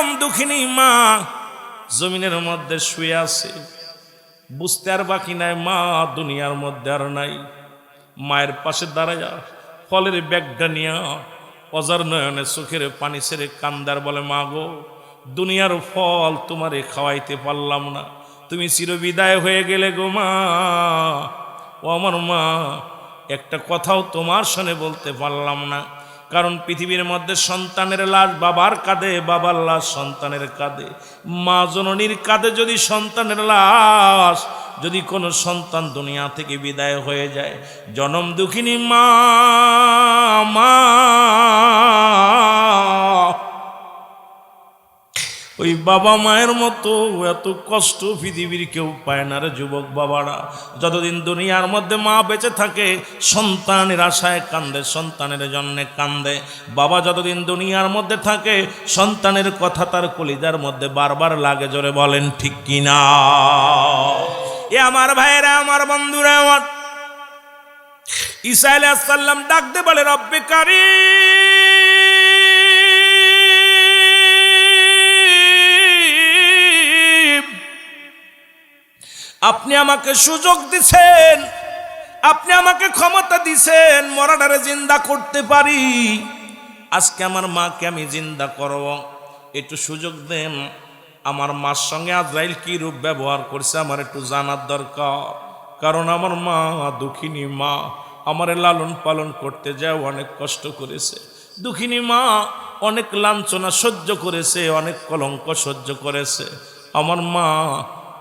জনম দুঃখিনী মা জমিনের মধ্যে শুয়ে আছে, বুঝতে আর বাকি নাই মা দুনিয়ার মধ্যে আর নাই। মায়ের পাশে দাঁড়াইয়া ফলের ব্যাগটা নিয়া অজার নয়নে চোখের পানি ছেড়ে কান্দার বলে, মা গো, দুনিয়ার ফল তোমারে খাওয়াইতে পারলাম না, তুমি চিরবিদায় হয়ে গেলে গো মা। ও আমার মা, একটা কথাও তোমার সনে বলতে পারলাম না, কারণ পৃথিবীর মধ্যে সন্তানের লাশ বাবার কাঁধে, বাবার লাশ সন্তানের কাঁধে, মা জননীর কাঁধে যদি সন্তানের লাশ, যদি কোনো সন্তান দুনিয়া থেকে বিদায় হয়ে যায়, জনম দুঃখিনী মা, মা ওই বাবা মায়ের মতো এত কষ্ট পৃথিবীর কেউ পায় না রে যুবক বাবারা। যতদিন দুনিয়ার মধ্যে মা বেঁচে থাকে সন্তানের আশায় কান্দে, সন্তানের জন্যে কান্দে। বাবা যতদিন দুনিয়ার মধ্যে থাকে সন্তানের কথা তার কলিজার মধ্যে বারবার লাগে। জোরে বলেন ঠিক কিনা? এ আমার ভাইয়েরা, আমার বন্ধুরা, আমার ঈসা আলাইহিস সালাম ডাকতে বলে, রব্বে কারীম, আপনি আমাকে সুযোগ দিছেন, আপনি আমাকে ক্ষমতা দিছেন মরাটারে জিন্দা করতে পারি। আজকে আমার মাকে আমি জিন্দা করব, একটু সুযোগ দেন। আমার মার সঙ্গে আজরাইল কি রূপ ব্যবহার করছে আমার একটু জানার দরকার। কারণ আমার মা দুঃখিনী মা, আমারে লালন পালন করতে যায় অনেক কষ্ট করেছে। দুঃখিনী মা অনেক লাঞ্ছনা সহ্য করেছে, অনেক কলঙ্ক সহ্য করেছে। আমার মা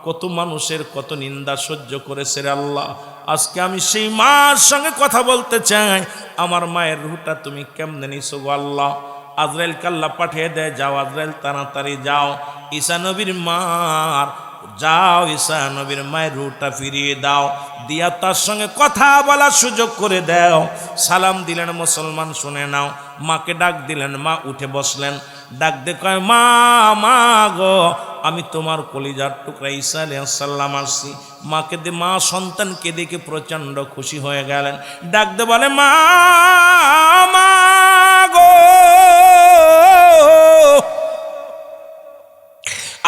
কত মানুষের কত নিন্দা সহ্য করেছে রে আল্লাহ। আজকে আমি সেই মার সঙ্গে কথা বলতে চাই। আমার মায়ের রুহটা তুমি কেমনে নিছো গো আল্লাহ? আজরাইল কাল্লা পাঠিয়ে দেয়, যাও আজরাইল তাড়াতাড়ি যাও, ঈসা নবীর মার যাও, ঈসা নবীর মায়ের রুহটা ফিরিয়ে দাও, দিয়া তার সঙ্গে কথা বলার সুযোগ করে দাও। সালাম দিলেন মুসলমান, শুনে নাও। মাকে ডাক দিলেন, মা উঠে বসলেন, ডাক দে কয়, মা, মা গো, আমি তোমার কলিজার টুকরা ঈসা আলাইহিস সালাম আসছি। মাকে দে, মা সন্তানকে দেখে প্রচণ্ড খুশি হয়ে গেলেন। ডাক দে বলে, মা, মা গো,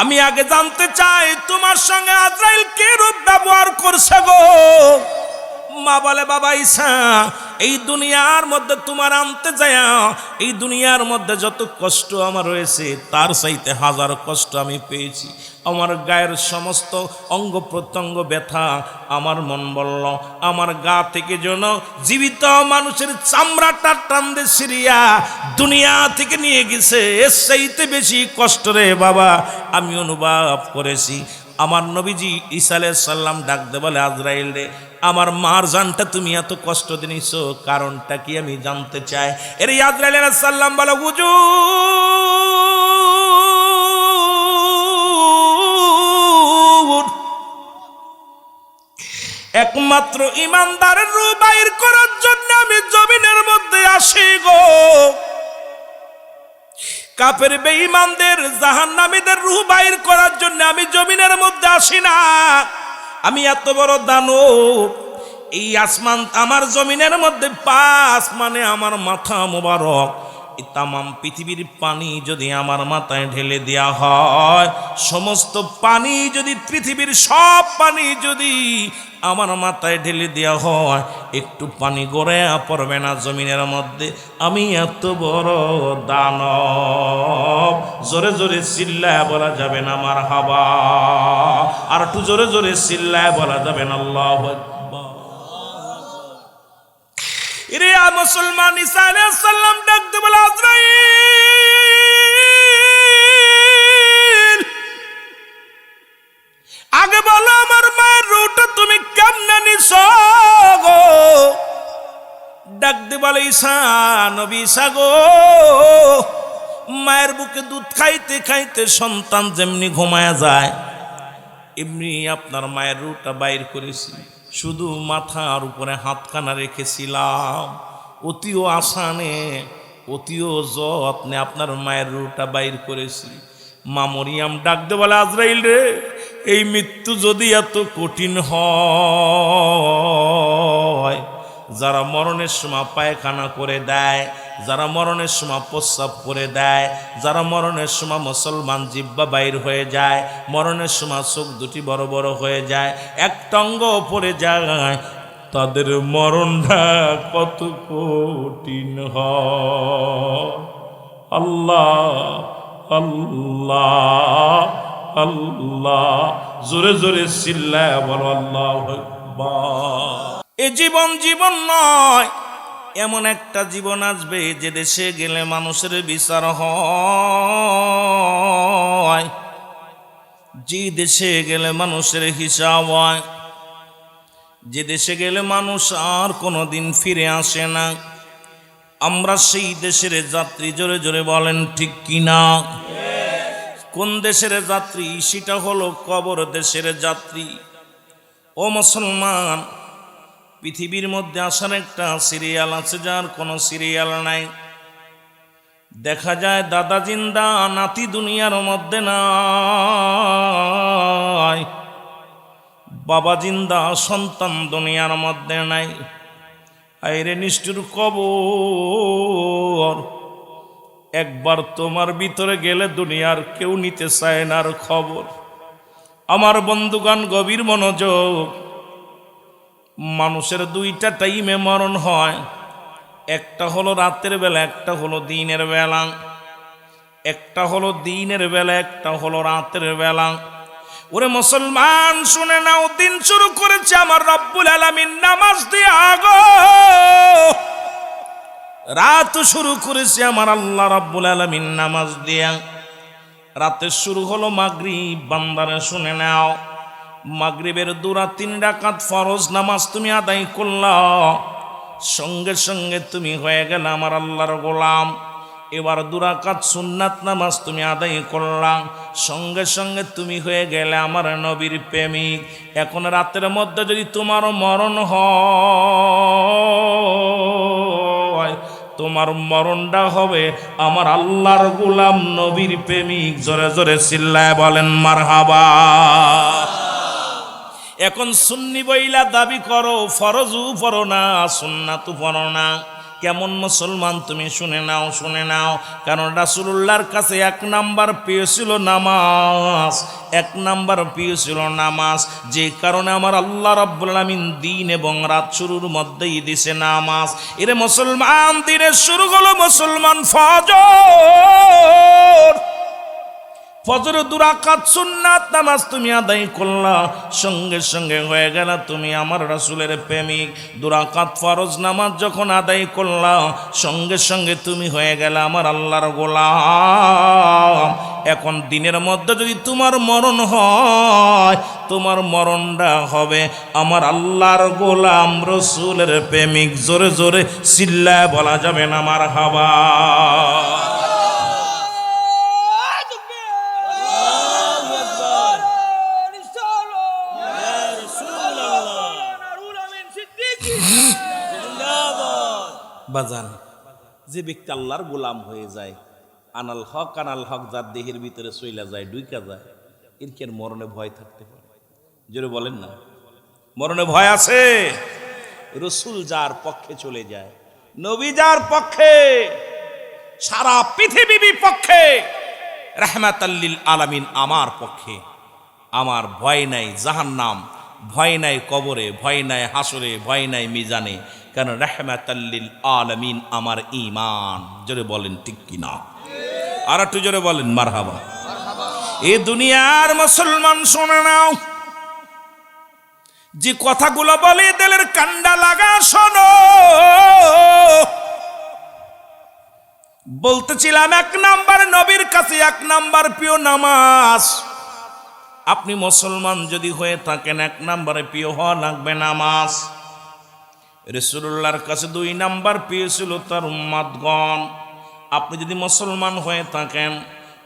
আমি আগে জানতে চাই তোমার সঙ্গে আজরাইল কি রূপ ব্যবহার করছে গো? মা বলে, বাবা ঈসা, এই দুনিয়ার মধ্যে তোমার আনতে যায়, এই দুনিয়ার মধ্যে যত কষ্ট আমার রয়েছে তার চাইতে হাজার কষ্ট আমি পেয়েছি। আমার গায়ের সমস্ত অঙ্গ প্রত্যঙ্গ ব্যথা। আমার মন বলল আমার গা থেকে যেন জীবিত মানুষের চামড়াটা টান্দে সিরিয়া দুনিয়া থেকে নিয়ে গেছে। এর চাইতে বেশি কষ্ট রে বাবা আমি অনুভব করেছি। আমার নবীজি ঈসা আলাইহিস সালাম ডাক দে বলে, আজরাইল রে, আমার মার জানটা তুমি এত কষ্ট দিনিছো, কারণটা কি আমি জানতে চাই। এর আজরাইল আলাইহিস সালাম বলে, হুজুর, একমাত্র ইমানদারের রূহ বাইর করার জন্য আমি জমিনের মধ্যে আসি গো। কাফের বেঈমানদের জাহান্নামীদের রূহ বাইর করার জন্য আমি জমিনের মধ্যে আসি না। আমি এত বড় দানব, এই আসমান আমার জমিনের মধ্যে পাস মানে আমার মাথা মোবারক, এই তামাম পৃথিবীর পানি যদি আমার মাথায় ঢেলে দেওয়া হয়, সমস্ত পানি যদি পৃথিবীর সব পানি যদি আমার মাথায় ঢেলে দেওয়া হয়, একটু পানি গড়ে পড়বে না জমিনের মধ্যে। আমি এত বড় দানব। জোরে জোরে চিল্লায় বলা যাবে না মারহাবা, আর একটু জোরে জোরে চিল্লায় বলা যাবে না আল্লাহু আকবার। রে মুসলমান, ঈসা আলাইহিস সালাম ডাকতে বলে, আজরাইল, আগে বলো আমার মায়ের রূহটা তুমি কেমনে নিছো গো? ডাকতে বলে, ঈসা নবী ঈসা গো, মায়ের বুকে দুধ খাইতে খাইতে সন্তান যেমনি ঘুমায়া যায় এমনি আপনার মায়ের রূহটা বাইর করেছি। শুধু মাথার উপরে হাতখানা রেখেছিলাম, অতিও আসানে অতিও যত্নে আপনার মায়ের রূহটা বাইর করেছি। মা মরিয়াম ডাকতে বলে, আজরাইল রে, এই মৃত্যু যদি এত কঠিন হয়, যারা মরণের সময় পায়খানা করে দেয় যারা মরণের সময় প্রস্রাব করে দেয়, যারা মরণের সময় মুসলমান জিহ্বা বাইর হয়ে যায়, মরণের সময় চোখ দুটি বড় বড় হয়ে যায়, একটা অঙ্গ পড়ে যায়, তাদের মরণটা কত কঠিন হয়। আল্লাহ আল্লাহ আল্লাহ, জোরে জোরে চিল্লায় বলো আল্লাহু আকবার। এ জীবন জীবন নয়, এমন একটা জীবন আসবে যে দেশে গেলে মানুষের বিচার হয়, যে দেশে গেলে মানুষের হিসাব হয়, যে দেশে গেলে মানুষ আর কোনোদিন ফিরে আসে না। আমরা সেই দেশের যাত্রী, জোরে জোরে বলেন ঠিক কিনা? কোন দেশের যাত্রী? সেটা হলো কবর দেশের যাত্রী। ও মুসলমান, পৃথিবীর মধ্যে আসার একটা সিরিয়াল আছে, যার কোনো সিরিয়াল নাই। দেখা যায় দাদা জিন্দা, নাতি দুনিয়ার মধ্যে নাই, বাবা জিন্দা, সন্তান দুনিয়ার মধ্যে নাই। আইরে নিষ্ঠুর কবর, একবার তোমার ভিতরে গেলে দুনিয়ার কেউ নিতে চায় না আর খবর। আমার বন্ধুগণ, গভীর মনোযোগ। মানুষের দুইটা টাইমে মরণ হয়, একটা হলো রাতের বেলা, একটা হলো দিনের বেলা। একটা হলো দিনের বেলা, একটা হলো রাতের বেলা। ওরে মুসলমান শুনে নাও, দিন শুরু করেছে আমার রব্বুল আলামিন নামাজ দিয়ে, আগো রাত শুরু করেছে আমার আল্লাহ রব্বুল আলামিন নামাজ দিয়া। রাতের শুরু হলো মাগরিব। বান্দারে শুনে নাও, মাগরিবের 2-3 রাকাত ফরজ নামাজ তুমি আদায় করলা, সঙ্গে সঙ্গে তুমি হয়ে গেল আমার আল্লাহর গোলাম। এবার 2 রাকাত সুন্নাত নামাজ তুমি আদায় করলাম, সঙ্গে সঙ্গে তুমি হয়ে গেলে আমার নবীর প্রেমিক। এখন রাতের মধ্যে যদি তোমার মরণ হয়, তোমার মরণটা হবে আমার আল্লাহর গোলাম নবীর প্রেমিক। জোরে জোরে চিল্লায় বলেন মারহাবা। এখন সুন্নি বইলা দাবি করো ফরজও পড়ো না, সুন্নাতও পড়ো না। কেমন মুসলমান তুমি? শুনে নাও, শুনে নাও। কারণ রাসূলুল্লাহর কাছে 1 নাম্বার প্রিয় ছিল নামাজ, 1 নাম্বার প্রিয় ছিল নামাজ। যে কারণে আমার আল্লাহ রাব্বুল আলামিন দিন এবং রাত শুরুর মধ্যেই দিছে নামাজ। এরে মুসলমান, দিনের শুরু হলো মুসলমান ফজর। ফজর 2 রাকাত সুন্নাত নামাজ তুমি আদায় করলা, সঙ্গে সঙ্গে হয়ে গেল তুমি আমার রাসূলের প্রেমিক। 2 রাকাত ফরজ নামাজ যখন আদায় করলা, সঙ্গে সঙ্গে তুমি হয়ে গেল আমার আল্লাহর গোলাম। এখন দিনের মধ্যে যদি তোমার মরণ হয়, তোমার মরণটা হবে আমার আল্লাহর গোলাম রাসূলের প্রেমিক। জোরে জোরে চিল্লায় বলা যাবে না মারহাবা। বাজান, যে ব্যক্তি আল্লাহর গোলাম হয়ে যায়, আনাল হক যার দেহের ভিতরে চইলা যায়, ঢুইকা যায়, এর কি আর মরণে ভয় থাকতে পারে? জোরে বলেন না, মরণে ভয় আছে? রাসূল যার পক্ষে চলে যায়, নবী যার পক্ষে, সারা পৃথিবীর বিপক্ষে, রাহমাতাল লিল আলামিন আমার পক্ষে, আমার ভয় নাই জাহান্নাম, ভয় নাই কবরে, ভয় নাই হাসরে, ভয় নাই মিজানে। কারণ রাহমাতাল লিল আলামিন আমার ঈমান। জোরে বলেন ঠিক কিনা? আর একটু জোরে বলেন মারহাবা। এই দুনিয়ার মুসলমান শুনে নাও, যে কথাগুলো বলে দিলের কান্ডা লাগা শোনো। বলতেছিলাম 1 নাম্বার নবীর কাছে 1 নাম্বার প্রিয় নামাজ। আপনি মুসলমান যদি হয়ে থাকেন, 1 নাম্বারে প্রিয় হওয়া লাগবে নামাজ। রাসূলুল্লাহর কাছে 2 নাম্বার প্রিয় ছিল তার উম্মতগণ। আপনি যদি মুসলমান হয়ে থাকেন,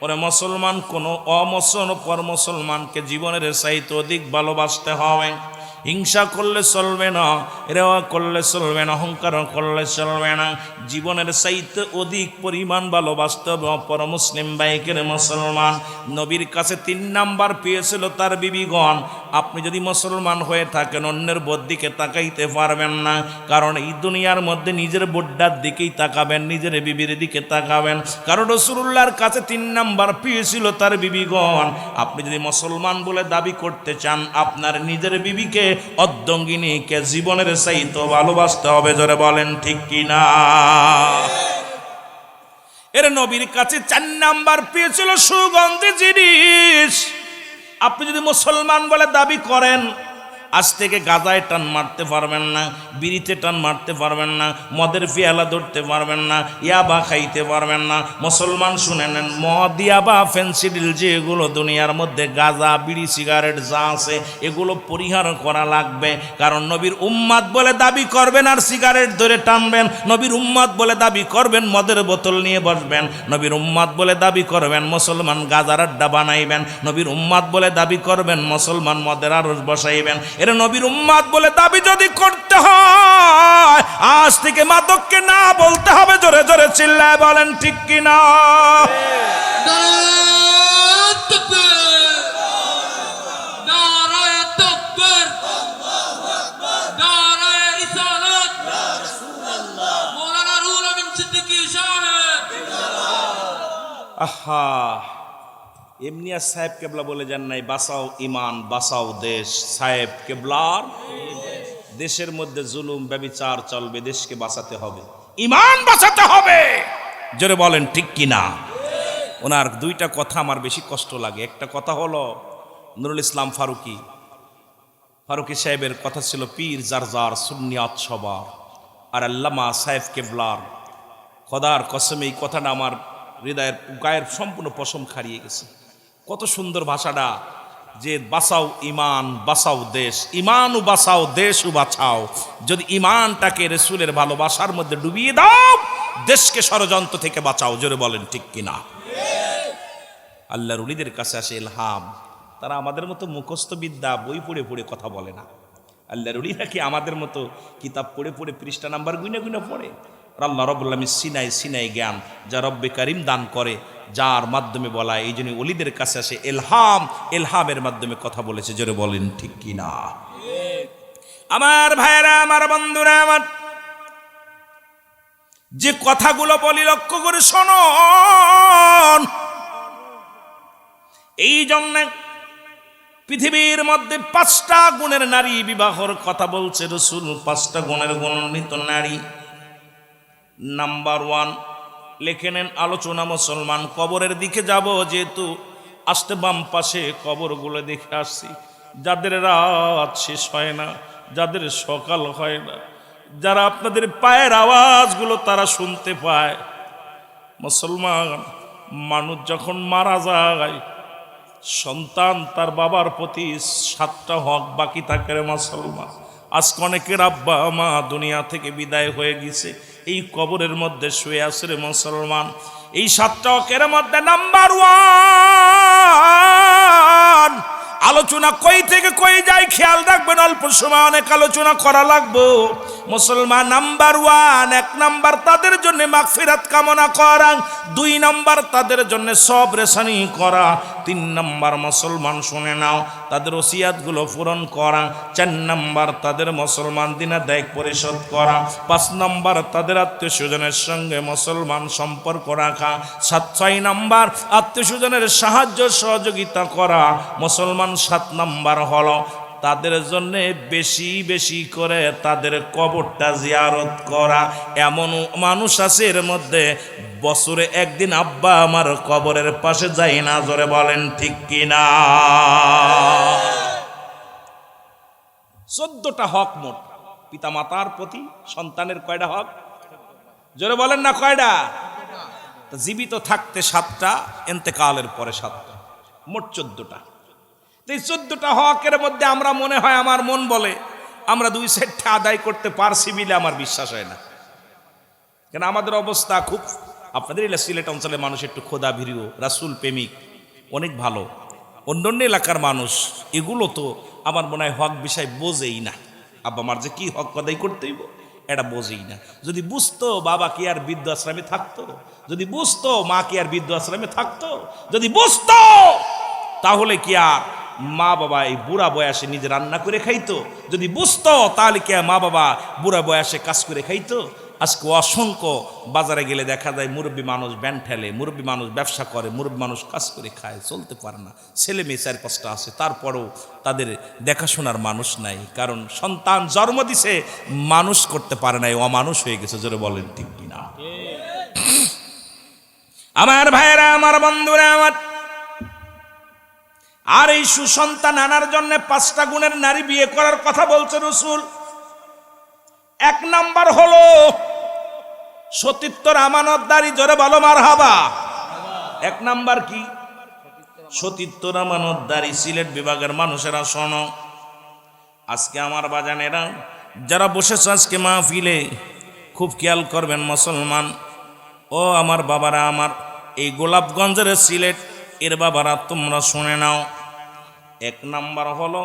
ওরে মুসলমান কোনো অমুসলমান পর মুসলমানকে জীবনের চাইতে অধিক ভালোবাসতে হবে। হিংসা করলে চলবে না, রেওয়া করলে চলবে না, অহংকার করলে চলবে না। জীবনের চাইতে অধিক পরিমাণ ভালোবাসতে হবে অপর মুসলিম ভাইকে। মুসলমান নবীর কাছে 3 নাম্বার পেয়েছিল তার বিবিগণ। আপনি যদি মুসলমান হয়ে থাকেন অন্যের বোর দিকে তাকাইতে পারবেন না, কারণ এই দুনিয়ার মধ্যে নিজের বোড্ডার দিকেই তাকাবেন, নিজের বিবির দিকে তাকাবেন। কারণ রাসূলুল্লাহর কাছে 3 নাম্বার পেয়েছিল তার বিবিগণ। আপনি যদি মুসলমান বলে দাবি করতে চান, আপনার নিজের বিবিকে অর্ধাঙ্গিনীকে জীবনের চাইতে ভালোবাসতে হবে। জোরে বলেন ঠিক কিনা? এর নবীর কাছে 4 নাম্বার পেয়েছিল সুগন্ধি জিনিস। আপনি যদি মুসলমান বলে দাবি করেন, আজ থেকে গাজায় টান মারতে পারবেন না, বিড়িতে টান মারতে পারবেন না, মদের পেয়ালা ধরতে পারবেন না, ইয়াবা খাইতে পারবেন না। মুসলমান শুনে নেন, মদ, ইয়াবা, ফেন্সিডিল যেগুলো দুনিয়ার মধ্যে গাঁজা, বিড়ি, সিগারেট যা আছে এগুলো পরিহার করা লাগবে। কারণ নবীর উম্মাত বলে দাবি করবেন আর সিগারেট ধরে টানবেন, নবীর উম্মাত বলে দাবি করবেন মদের বোতল নিয়ে বসবেন, নবীর উম্মাত বলে দাবি করবেন মুসলমান গাঁজার আড্ডা বানাইবেন, নবীর উম্মাত বলে দাবি করবেন মুসলমান মদের আরশ বসাইবেন। এর নবীর উম্মাত বলে দাবি যদি করতে হয়, আজ থেকে মাদককে না বলতে হবে। জোরে জোরে চিল্লায় বলেন ঠিক কিনা? আহা, এমনি আর সাহেব কেবলা বলে যান নাই, বাঁচাও ইমান বাঁচাও দেশ। সাহেব কেবলার দেশের মধ্যে জুলুম ব্যভিচার চলবে, দেশকে বাঁচাতে হবে, ইমান বাঁচাতে হবে। জোরে বলেন ঠিক কিনা? ওনার 2টা কথা আমার বেশি কষ্ট লাগে। একটা কথা হলো নুরুল ইসলাম ফারুকি সাহেবের কথা ছিল পীর জারজার সুন্নিয়াত সবার, আর আল্লামা সাহেব কেবলার। খোদার কসম এই কথাটা আমার হৃদয়ের গায়ের সম্পূর্ণ পশম খারিয়ে গেছে। কত সুন্দর ভাষাটা, যে বাঁচাও ইমান বাঁচাও দেশ, ইমানও বাঁচাও দেশও বাঁচাও। যদি ইমানটাকে রাসূলের ভালোবাসার মধ্যে ডুবিয়ে দাও, দেশকে ষড়যন্ত্র থেকে বাঁচাও। জোরে বলেন ঠিক কিনা? আল্লাহর ওলিদের কাছে আসে ইলহাম। তারা আমাদের মতো মুখস্থ বিদ্যা বই পড়ে পড়ে কথা বলে না। আল্লাহর ওলিরা কি আমাদের মতো কিতাব পড়ে পড়ে পৃষ্ঠা নাম্বার গুনে গুনে পড়ে? আল্লাহ রাব্বুল আলামিন সিনাই জ্ঞান যা রব্বে কারিম দান করে, যার মাধ্যমে বলা। এই জন্য ওলিদের কাছে আসে এলহামের মাধ্যমে কথা বলেছে। জোরে বলেন ঠিক কিনা? আমার ভাইরা, আমার বন্ধুরা, আমার যে কথাগুলো বলি লক্ষ্য করে শোনুন। এই জন্য পৃথিবীর মধ্যে 5টা গুণের নারী বিবাহর কথা বলছে রাসূল। 5টা গুণের গুণান্বিত নারী। নাম্বার 1 লিখে নেন আলোচনা। মুসলমান কবরের দিকে যাব, যেহেতু আসতে বাম পাশে কবরগুলো দেখে আসছি। যাদের রাত শেষ হয় না, যাদের সকাল হয় না, যারা আপনাদের পায়ের আওয়াজগুলো তারা শুনতে পায়। মুসলমান মানুষ যখন মারা যায়, সন্তান তার বাবার প্রতি 7টা হক বাকি থাকে রে মুসলমান। আজকে অনেকের আব্বা মা দুনিয়া থেকে বিদায় হয়ে গেছে, এই কবরের মধ্যে শুয়ে আছে রে মুসলমান। এই 7টা হকের মধ্যে নাম্বার 1 আলোচনা কই থেকে কই যায় খেয়াল রাখবেন। অল্প সময় অনেক আলোচনা করা লাগবে। মুসলমান নাম্বার 1, 1 নাম্বার তাদের জন্য মাগফিরাত কামনা করা, 2 নাম্বার তাদের জন্য সবরেশানি করা, 3 নাম্বার মুসলমান শুনে নাও তাদের ওসিয়াতগুলো পূরণ করা, 4 নাম্বার তাদের মুসলমান দিনাদায় পরিশোধ করা, 5 নাম্বার তাদের আত্মীয় স্বজনের সঙ্গে মুসলমান সম্পর্ক রাখা, 6 নাম্বার আত্মীয় স্বজনের সাহায্য সহযোগিতা করা। মুসলমান 7 নাম্বার হলো তাদের জন্য বেশি বেশি করে তাদের কবরটা জিয়ারত করা। এমন মানুষ আছে এর মধ্যে বছরে একদিন আব্বা আমার কবরের পাশে যাই না। জোরে বলেন ঠিক কিনা? 14টা হক মোট পিতা মাতার প্রতি সন্তানের। কয়টা হক? জোরে বলেন না কয়টা? জীবিত থাকতে 7টা, ইন্তেকালের পরে 7টা, মোট 14টা। এই 14টা হকের মধ্যে আমরা মনে হয়, আমার মন বলে আমরা 2 সেটটা আদায় করতে পারছি মিলে আমার বিশ্বাস হয় না। কেন আমাদের অবস্থা খুব, আপনাদের সিলেট অঞ্চলে মানুষ একটু খোদা ভীরু, রাসূল প্রেমিক, অনেক ভালো। অন্য অন্য এলাকার মানুষ এগুলো তো আমার মনে হয় হক বিষয় বোঝেই না। আব্বা আমার যে কি হক আদায় করতে হইব এটা বোঝেই না। যদি বুঝতো বাবা কি আর বৃদ্ধাশ্রমে থাকতো, যদি বুঝতো মা কি আর বৃদ্ধাশ্রমে থাকতো, যদি বুঝতো তাহলে কি আর মা বাবা এই বুড়া বয়সে নিজে রান্না করে খাইতো, যদি বুঝতো তাহলে কি আর মা বাবা বুড়া বয়সে কাজ করে খাইতো। আজকে অসংখ্য বাজারে গেলে দেখা যায় মুরব্বী মানুষ ব্যান ঠেলে, মুরব্বী মানুষ ব্যবসা করে, মুরব্বী মানুষ কাজ করে খায়, চলতে পারে না, ছেলে মেয়ে চার পাঁচটা আছে, তারপরেও তাদের দেখাশোনার মানুষ নাই, কারণ সন্তান জন্ম দিছে মানুষ করতে পারে নাই, অমানুষ হয়ে গেছে। জোরে বলেন ঠিক কিনা? আমার ভাইয়েরা, আমার বন্ধুরা, আমার আর এই সুসন্তান আনার জন্য 5টা গুণের নারী বিয়ে করার কথা বলছে রাসূল। 1 নাম্বার হলো সতীত্বর আমানতদারি। জোরে বলো মারহাবা। 1 নাম্বার কি? সতীত্বর আমানতদারি। সিলেট বিভাগের মানুষেরা শোনো, আজকে আমার বাজানেরা যারা বসেছে আজকে মাহফিলে, খুব খেয়াল করবেন মুসলমান ও আমার বাবারা, আমার এই গোলাপগঞ্জের সিলেট এর বাবারা, তোমরা শুনে নাও। 1 নাম্বার হলো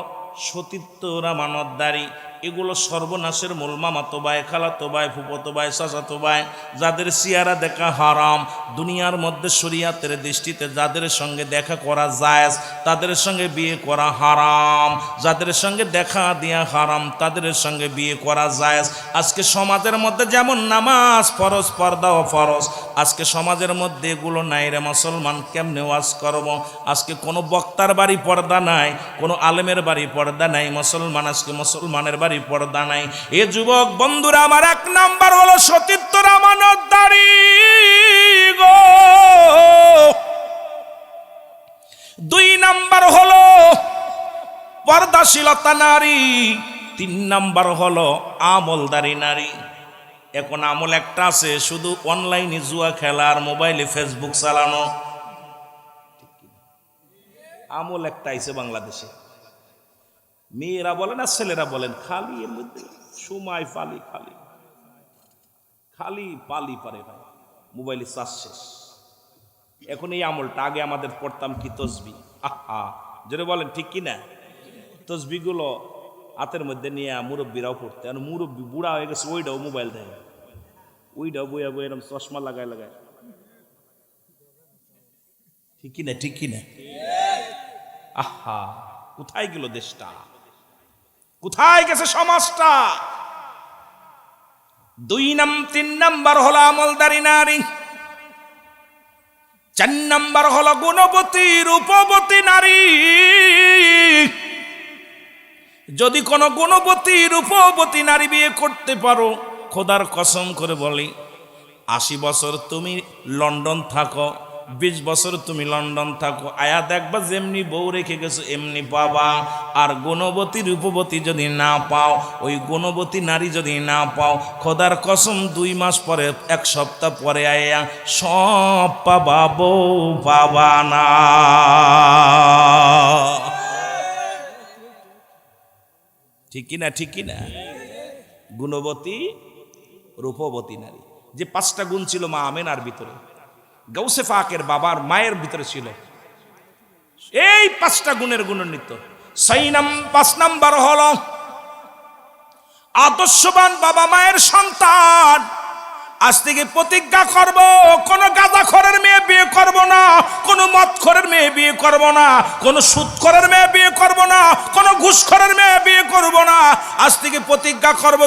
সতীত্বর আমানতদারি। এগুলো সর্বনাশের মূল। মামাতো ভাই, খালাতো ভাই, ফুফাতো ভাই, চাচাতো ভাই, যাদের চেহারা দেখা হারাম, দুনিয়ার মধ্যে শরীয়তের দৃষ্টিতে যাদের সঙ্গে দেখা করা জায়েজ তাদের সঙ্গে বিয়ে করা হারাম, যাদের সঙ্গে দেখা দিয়া হারাম তাদের সঙ্গে বিয়ে করা জায়েজ। আজকে সমাজের মধ্যে যেমন নামাজ ফরজ, পর্দাও ফরজ, আজকে সমাজের মধ্যে এগুলো নাই রে মুসলমান। কেমনে ওয়াজ করব? আজকে কোনো বক্তার বাড়ি পর্দা নাই, কোনো আলেমের বাড়ি পর্দা নাই মুসলমান, আজকে মুসলমানের বাড়ি পর্দা নাই। এ যুবক বন্ধুরা আমার, 1 নাম্বার হলো সতীত্বর আমানতদারি গো। 2 নাম্বার হলো পর্দাশীলতা নারী। 3 নাম্বার হলো আমলদারি নারী। এখন আমল একটা আছে, শুধু অনলাইনে জুয়া খেলা আর মোবাইলে ফেসবুক চালানো। আমল একটা আইছে বাংলাদেশে, মেয়েরা বলেন আর ছেলেরা বলেন, খালি এর মধ্যে সময় পালি, খালি খালি পালি পারে ভাই, মোবাইলে চার্জ শেষ। এখন এই আমলটা, আগে আমাদের পড়তাম কি তসবি, আহা যেটা বলেন ঠিক কি না, তসবিগুলো হাতের মধ্যে নিয়ে মুরব্বীরাও পড়তে, আর মুরব্বী বুড়া হয়ে গেছে, ওইটাও মোবাইল দেয়, ওইটাও বইয়া বই এরকম চশমা লাগায় লাগায়। ঠিক কিনা? ঠিক কিনা? আহা, কোথায় গেল দেশটা, কোথায় গেছে সমাজটা? 3 নাম্বার হলো আমলদারি নারী। 4 নাম্বার হলো গুণবতী রূপবতী নারী। যদি কোনো গুণবতী রূপবতী নারী বিয়ে করতে পারো, খোদার কসম করে বলি, 80 বছর তুমি লন্ডন থাকো, 20 বছর তুমি লন্ডন থাকো, আয়া দেখবা যেমনি বউ রেখে গেছো এমনি পাবা। আর গুণবতী রূপবতী যদি না পাও, ওই গুণবতী নারী যদি না পাও, খোদার কসম 2 মাস পরে, 1 সপ্তাহ পরে আয়া সব পাবা, বউ পাবা না। ঠিক কিনা? ঠিক কিনা? গুণবতী রূপবতী নারী, যে 5টা গুণ ছিল মা আমেনার ভিতরে, গাউসে পাকের বাবার মায়ের ভিতরে ছিল, এই 5টা গুণের গুণান্বিত। 5 নাম্বার হলো আদর্শবান বাবা মায়ের সন্তান। আজ থেকে প্রতিজ্ঞা করব, কোনো গাঁজাখোরের মেয়ে বিয়ে করব না, কোনো মদখোরের মেয়ে বিয়ে করব না, কোনো সুদখোরের মেয়ে বিয়ে করব না, কোনো ঘুষখোরের মেয়ে বিয়ে করব না। আজ থেকে প্রতিজ্ঞা করব,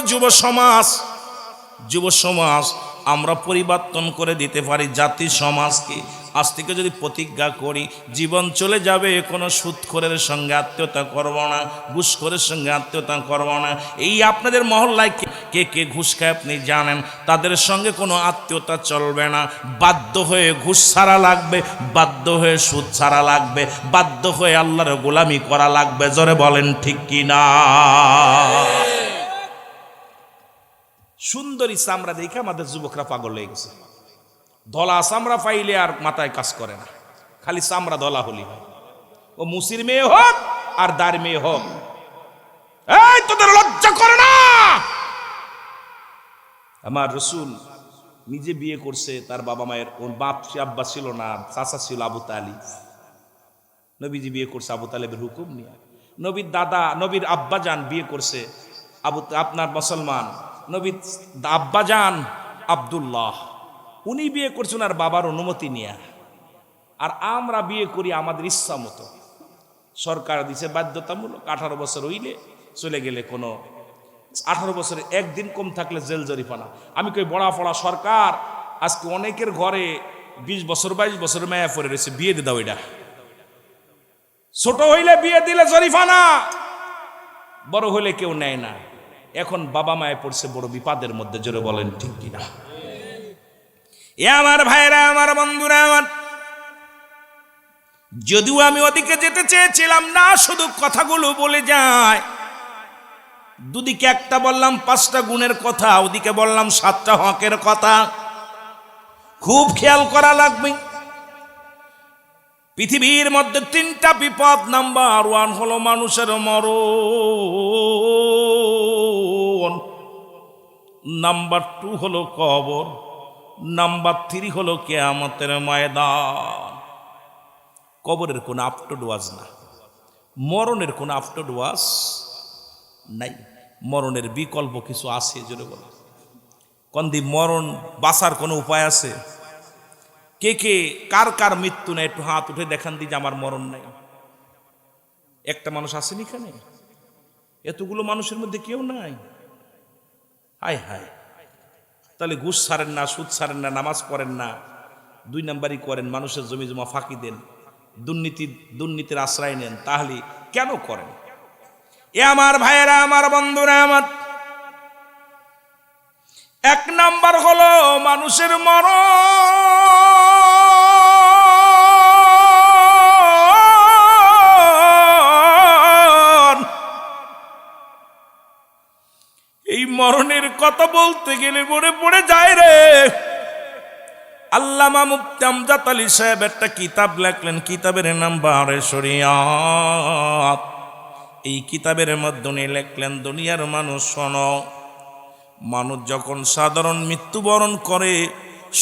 যুব সমাজ আমরা পরিবর্তন করে দিতে পারি জাতি সমাজকে। আজ থেকে যদি প্রতিজ্ঞা করি, জীবন চলে যাবে, কোনো সুদখোরের সঙ্গে আত্মীয়তা করব না, ঘুষখোরের সঙ্গে আত্মীয়তা করব না। এই আপনাদের মহল্লায় কে কে ঘুষ খায় আপনি জানেন, তাদের সঙ্গে কোনো আত্মীয়তা চলবে না। বাধ্য হয়ে ঘুষ ছাড়া লাগবে, বাধ্য হয়ে সুদ ছাড়া লাগবে, বাধ্য হয়ে আল্লাহর গোলামি করা লাগবে। জোরে বলেন ঠিক কি না? সুন্দরী চামড়া দেখে আমাদের যুবকরা পাগল হয়ে গেছে। ধলা চামড়া পাইলে আর মাথায় কাজ করে না, খালি চামড়া ধলা হলি হয়। ও মুসির মেয়ে হোক আর দার মেয়ে হোক, এই তোদের লজ্জা করে না? আমার রসুল নিজে বিয়ে করছে, তার বাবা মায়ের, ওর বাপ আব্বা ছিল না, চাচা ছিল আবু তালিব। নবীজি বিয়ে করছে আবু তালেবের হুকুম নিয়ে। নবীর দাদা, নবীর আব্বাজান বিয়ে করছে আপনার মুসলমান, নবীর আব্বাজান আব্দুল্লাহ, উনি বিয়ে করছেন আর বাবার অনুমতি নিয়ে। আর আমরা বিয়ে করি আমাদের ইচ্ছা মতো, সরকার দিছে বাধ্যতামূলক, 18 বছর হইলে চলে গেলে কোনো 18 বছরে একদিন কম থাকলে জেল জরিমানা। আমি কই বড়া ফড়া সরকার, আজকে অনেকের ঘরে 20 বছর 22 বছর মেয়া পড়ে রয়েছে, বিয়ে দিয়ে দাও। এটা ছোট হইলে বিয়ে দিলে জরিমানা, বড় হইলে কেউ নেয় না। এখন বাবা মায়ে পড়ছে বড় বিপদের মধ্যে, জোরে বলেন ঠিক কিনা? এ আমার ভাইরা, আমার বন্ধুরা, আমার যদিও আমি ওদিকে যেতে চেয়েছিলাম না, শুধু কথাগুলো বলে যায়। দুদিকে একটা বললাম 5টা গুণের কথা, ওদিকে বললাম 7টা হকের কথা। খুব খেয়াল করা লাগবে। পৃথিবীর মধ্যে 3টা বিপদ। নাম্বার 1 হলো মানুষের মরণ, নাম্বার 2 হলো কবর, নাম্বার 3 হলো কিয়ামতের ময়দান। কবরের কোনো আফটার ওয়াজ না, মরণের কোনো আফটার ওয়াজ নাই। মরণের বিকল্প কিছু আছে, জোরে বলে কন্দি মরণ বাঁচার কোনো উপায় আছে? কে কে কার কার মৃত্যু নেই একটু হাত উঠে দেখান দি যে আমার মরণ নাই। একটা মানুষ আসেনি এখানে? এতগুলো মানুষের মধ্যে কেউ নাই? হায় হায়, তাহলে ঘুষ ছাড়েন না, সুদ ছাড়েন না, নামাজ পড়েন না, 2 নাম্বারই করেন, মানুষের জমি জমা ফাঁকি দেন, দুর্নীতির আশ্রয় নেন, তাহলে কেন করেন? এ আমার ভাইয়েরা, আমার বন্ধুরা, আমার 1 নাম্বার হলো মানুষের মরণ। এই মরণের কথা বলতে গেলে মরে পড়ে যায় রে। আল্লামা মুফতি আমজাদ আলী সাহেব একটা কিতাব লেখলেন, কিতাবের নাম বারে শরিয়াত। এই কিতাবের মধ্যে উনি লেখলেন, দুনিয়ার মানুষ শোনো, মানুষ যখন সাধারণ মৃত্যুবরণ করে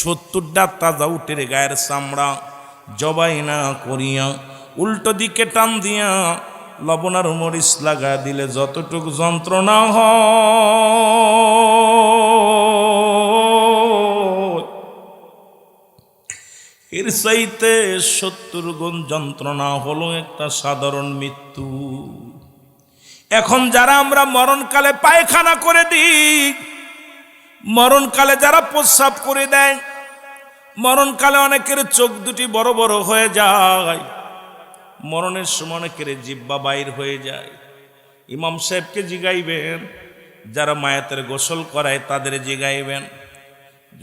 70টা তাজা উটের গায়ের চামড়া জবাই না করিয়া উল্টো দিকে টান দিয়া লবণ আর মরিচ লাগা দিলে যতটুকু যন্ত্রণা হয়, এর চাইতে 70 গুণ যন্ত্রণা হলো একটা সাধারণ মৃত্যু। এখন যারা আমরা মরণকালে পায়খানা করে দিই, মরণকালে যারা প্রস্রাব করে দেয়, মরণকালে অনেকের চোখ দুটি বড় বড় হয়ে যায়, মরণের সময় অনেকের জিহ্বা বাইর হয়ে যায়। ইমাম সাহেবকে জিগাইবেন, যারা মায়াতের গোসল করায় তাদের জিগাইবেন,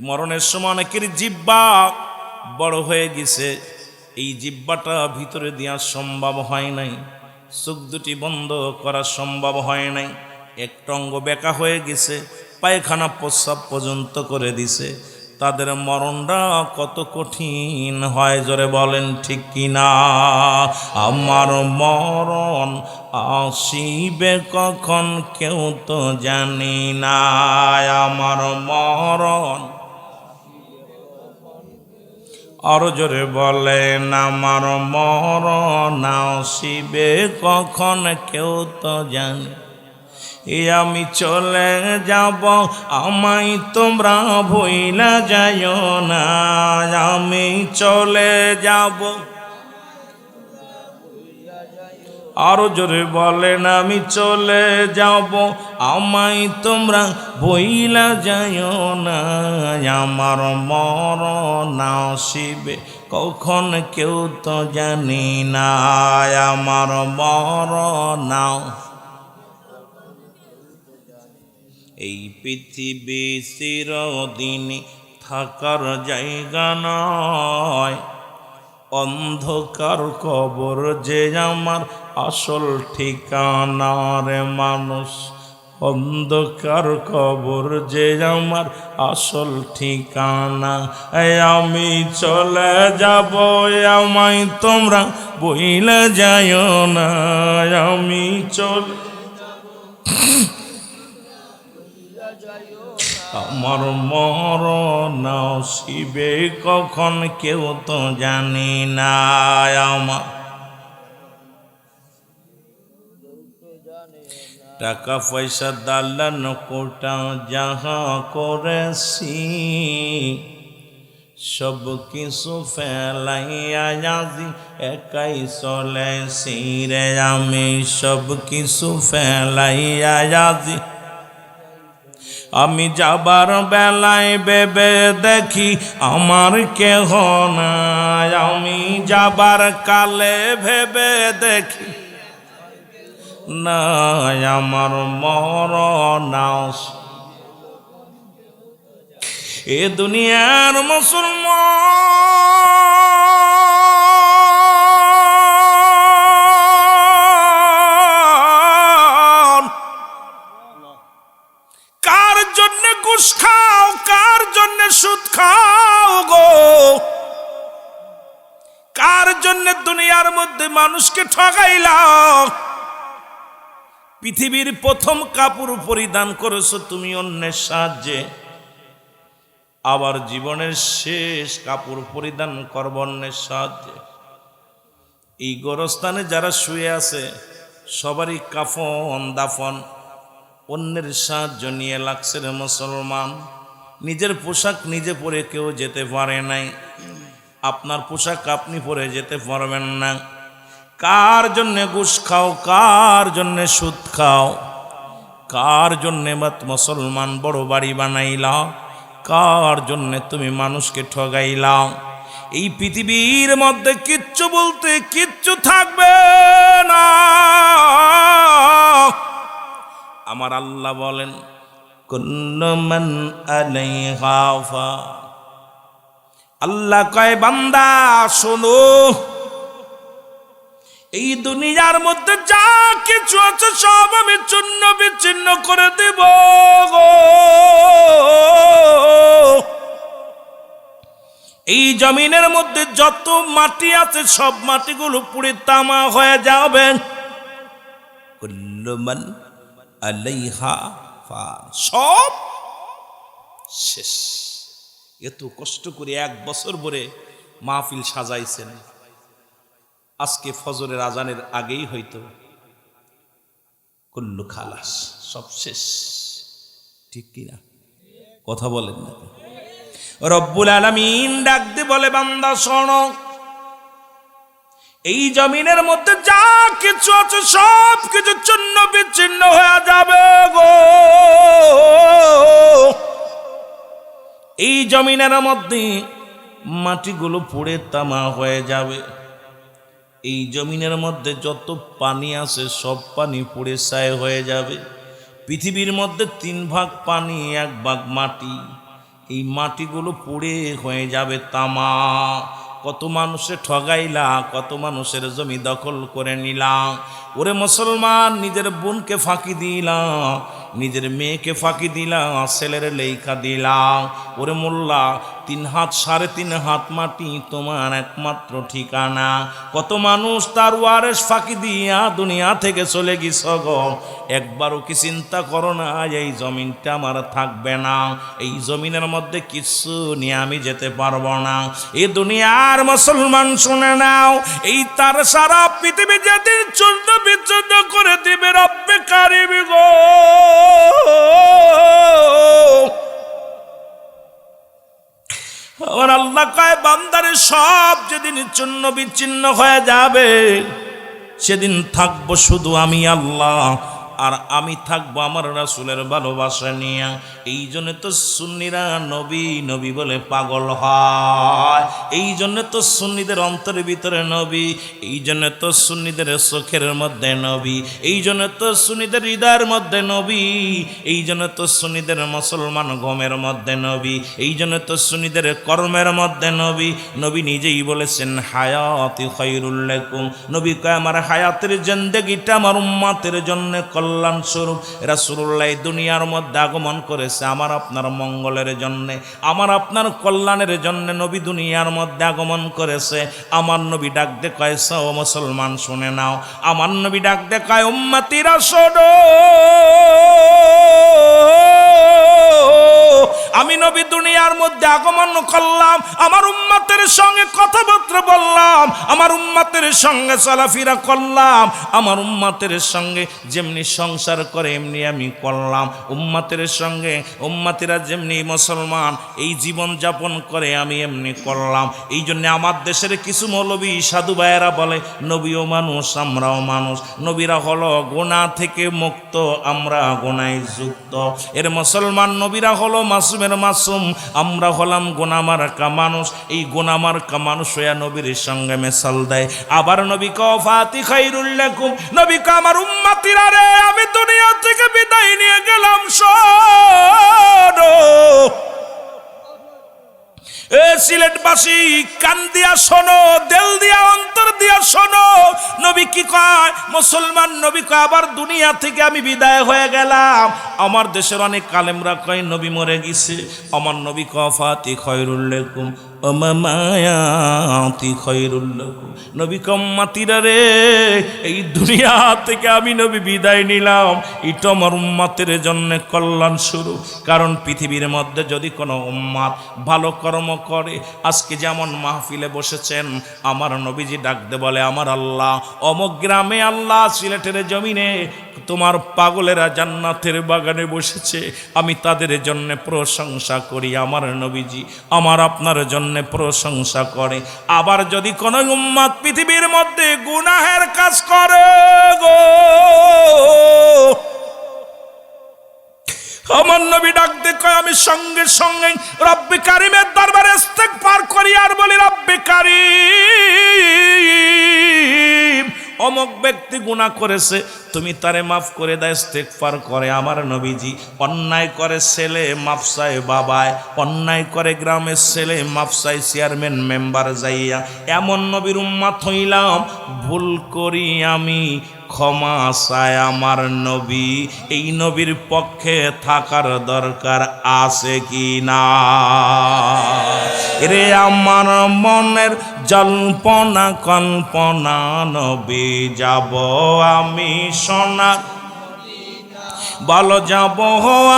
মরণের সময় অনেকের জিহ্বা বড় হয়ে গেছে, এই জিহ্বাটা ভিতরে দেওয়া সম্ভব হয় নাই, চোখ দুটি বন্ধ করা সম্ভব হয় নাই, একটা অঙ্গ বেঁকা হয়ে গেছে, পায়খানা প্রস্রাব পর্যন্ত করে দিছে, তাদের মরণটা কত কঠিন হয়, জোরে বলেন ঠিক কিনা? আমার মরণ আসিবে কখন কেউ তো জানি না, আমার মরণ, আরো জোরে বলেন, আমার মরণ আসিবে কখন কেউ তো জানি। আমি চলে যাব, আমায় তোমরা ভুইলা যাইও না, আমি চলে যাব, আরো জোরে বলেন, আমি চলে যাব, আমায় তোমরা ভুইলা যাইও না, আমার মরণ আসিবে কখন কেউ তো জানি না, আমার মরণ। এই পৃথিবী চিরদিন থাকার জায়গা নয়, অন্ধকার কবর যে আমার আসল ঠিকানা রে মানুষ, অন্ধকার কবর যে আমার আসল ঠিকানা। আমি চলে যাব, আমায় তোমরা বইলে যাইও না, আমি চলে, আমার মরণ আসিবে কখন কেউ তো জানি না, আমার টাকা পয়সা দালান কোটা যাহা করেছি সব কিছু ফেলাইয়া আজি একাই চলেছি রে আমি সব কিছু ফেলাইয়া আজি আমি যাবার বেলায় ভেবে দেখি আমার কেহ নাই আমি যাবার কালে ভেবে দেখি নাই আমার মরণ এ দুনিয়ার মুসলমান কার জন্য ঘুষ খাও কার জন্য সুদ খাও গো কার জন্য দুনিয়ার মধ্যে মানুষকে ঠকাইলাম পৃথিবীর প্রথম কাপড় পরিধান করেছো তুমি অন্যের সাহায্যে আবার জীবনের শেষ কাপড় পরিধান করব অন্যের সাহায্যে এই গোরস্থানে যারা শুয়ে আছে সবারই কাফন দাফন অন্যের সাহায্য নিয়ে লাগছে রে মুসলমান নিজের পোশাক নিজে পরে কেউ যেতে পারে নাই আপনার পোশাক আপনি পরে যেতে পারবেন না কার জন্যে ঘুষ খাও কার জন্যে সুদ খাও কার জন্যে মুসলমান বড় বাড়ি বানাইলাও কার জন্যে তুমি মানুষকে ঠগাইলাও এই পৃথিবীর মধ্যে কিচ্ছু বলতে কিচ্ছু থাকবে না আমার আল্লাহ বলেন কুল্লু মান আলাইহা ফান আল্লাহ কয় বান্দা শোনো এই দুনিয়ার মধ্যে যা কিছু আছে সব আমি চূর্ণ বিচ্ছিন্ন করে দেব এই জমিনের মধ্যে যত মাটি আছে সব মাটিগুলো পুড়ে তামা হয়ে যাবে কুল্লু মান আলাইহা ফান সব শেষ এত কষ্ট করে 1 বছর ধরে মাহফিল সাজাইছেন আজকে ফজরের আজানের আগেই হয়তো কুল্লু খালাস সব শেষ ঠিক কিনা কথা বলেন না রব্বুল আলামিন ডাক দিয়ে বলে বান্দা শোনো এই জমিনের মধ্যে যা কিছু আছে সব কিছু চূর্ণ বিচ্ছিন্ন হয়ে যাবে গো এই জমিনের মধ্যে মাটিগুলো পুড়ে তামা হয়ে যাবে এই জমিনের মধ্যে যত পানি আছে সব পানি পুড়ে ছাই হয়ে যাবে পৃথিবীর মধ্যে 3 ভাগ পানি 1 ভাগ মাটি এই মাটিগুলো পুড়ে হয়ে যাবে তামা কত মানুষে ঠগাইলা কত মানুষের জমি দখল করে নিলাম ওরে মুসলমান নিজের বোনকে ফাঁকি দিলাম নিজের মেয়েকে ফাঁকি দিলাম ছেলের লেখা দিলাম ওরে মোল্লা 3 হাত 3.5 হাত মাটি তোমার একমাত্র ঠিকানা কত মানুষ তার ওয়ারেস ফাঁকি দিয়া দুনিয়া থেকে চলে গেছ গো একবারও কি চিন্তা করো না এই জমিনটা আমার থাকবে না এই জমিনের মধ্যে কিছু নিয়ে আমি যেতে পারবো না এই দুনিয়ার মুসলমান শুনে নাও এই তার সারা পৃথিবী যেদিন চূর্ণ বিচ্ছিন্ন করে দিবে রব্বে কারিম গো আমার আল্লাহ কয় বান্দারে সব যেদিন চূর্ণ বিচ্ছিন্ন হয়ে যাবে সেদিন থাকবো শুধু আমি আল্লাহ আর আমি থাকবো আমার রাসূলের ভালোবাসা নিয়ে এই জন্য তো সুন্নিরা নবী নবী বলে পাগল হয় এই জন্য তো সুন্নিদের অন্তরের ভিতরে নবী এই জন্য তো সুন্নিদের চোখের মধ্যে নবী এই জন্য তো সুন্নিদের হৃদয়ের মধ্যে নবী এই জন্য তো সুন্নিদের মুসলমান গমের মধ্যে নবী এই জন্য তো সুন্নিদের কর্মের মধ্যে নবী নবী নিজেই বলেছেন হায়াতি খায়রুল লাকুম নবী কয় আমার হায়াতের জিন্দেগিটা আমার উম্মতের জন্য কল্যাণ স্বরূপ রাসূলুল্লাহ দুনিয়ার মধ্যে আগমন করেছে আমার আপনার মঙ্গলের জন্য আমার আপনার কল্যাণের জন্য নবী দুনিয়ার মধ্যে আগমন করেছে আমার নবী ডাক দে কয় ও মুসলমান শুনে নাও আমার নবী ডাক দে কয় উম্মতিরা শোনো আমি নবী দুনিয়ার মধ্যে আগমন করলাম, আমার উম্মতের সঙ্গে কথাবার্তা বললাম, আমার উম্মতের সঙ্গে চলাফেরা করলাম, আমার উম্মতের সঙ্গে যেমনি সংসার করে এমনি আমি করলাম, উম্মতের সঙ্গে উম্মতিরা যেমনি মুসলমান এই জীবন যাপন করে আমি এমনি করলাম। এই জন্য আমার দেশের কিছু মৌলবী সাধু ভাইয়েরা বলে নবীও মানুষ আমরাও মানুষ, নবীরা হলো গুনাহ থেকে মুক্ত, আমরা গুনায় যুক্ত। এর মুসলমান নবীরা হলো মাসুমের মাসুম, আমরা হলাম গুনাহমার্কা মানুষ। এই গুনাহমার্কা মানুষ হইয়া নবীর সঙ্গে মেশাল দেয়। আবার নবী কও ফাতি খায়রুল লাকুম, নবী কও আমার উম্মতিরা রে আমি দুনিয়া থেকে বিদায় নিয়ে গেলাম, শোনো এ সিলেটবাসী কান দিয়া শোনো, দিল দিয়া অন্তর দিয়া শোনো। নবী কি কয়? মুসলমান নবী কয় আবার দুনিয়া থেকে আমি বিদায় হয়ে গেলাম। আমার দেশের অনেক কালেমরা কয় নবী মরে গেছে। আমার নবী কয় ফাতি খায়রুল লাকুম মায়াতি খায়রুল লাকুম, নবী উম্মতিরা রে এই দুনিয়া থেকে আমি নবী বিদায় নিলাম, এটা আমার উম্মতের জন্য কল্যাণ শুরু। কারণ পৃথিবীর মধ্যে যদি কোনো উম্মত ভালো কর্ম করে, আজকে যেমন মাহফিলে বসেছেন, আমার নবীজি ডাকতে বলে আমার আল্লাহ অমুক গ্রামে, আল্লাহ সিলেটের জমিনে তোমার পাগলেরা জান্নাতের বাগানে বসেছে, আমি তাদের জন্য প্রশংসা করি। আমার নবীজি আমার আপনার জন্য প্রশংসা করে। আবার যদি কোন উম্মত পৃথিবীর মধ্যে গুনাহের কাজ করে গো, আমার নবী ডাকতে কয় আমি সঙ্গে সঙ্গে রব্বে কারিমের দরবারে ইস্তেগফার করি আর বলি রব্বে কারিম অমুক ব্যক্তি গুনাহ করেছে, তুমি তারে মাফ করে দাও, ইস্তেগফার করে। আমার নবীজি অন্যায় করে ছেলে মাফ চায় বাবায়, অন্যায় করে গ্রামের ছেলে মাফ চায় চেয়ারম্যান মেম্বার যাইয়া। এমন নবীর উম্মত হইলাম, ভুল করি আমি ক্ষমা চায় আমার নবী। এই নবীর পক্ষে থাকার দরকার আছে কি না? রে আমার মনের জল্পনা কল্পনা, নবী যাব আমি সোনার, বলো যাব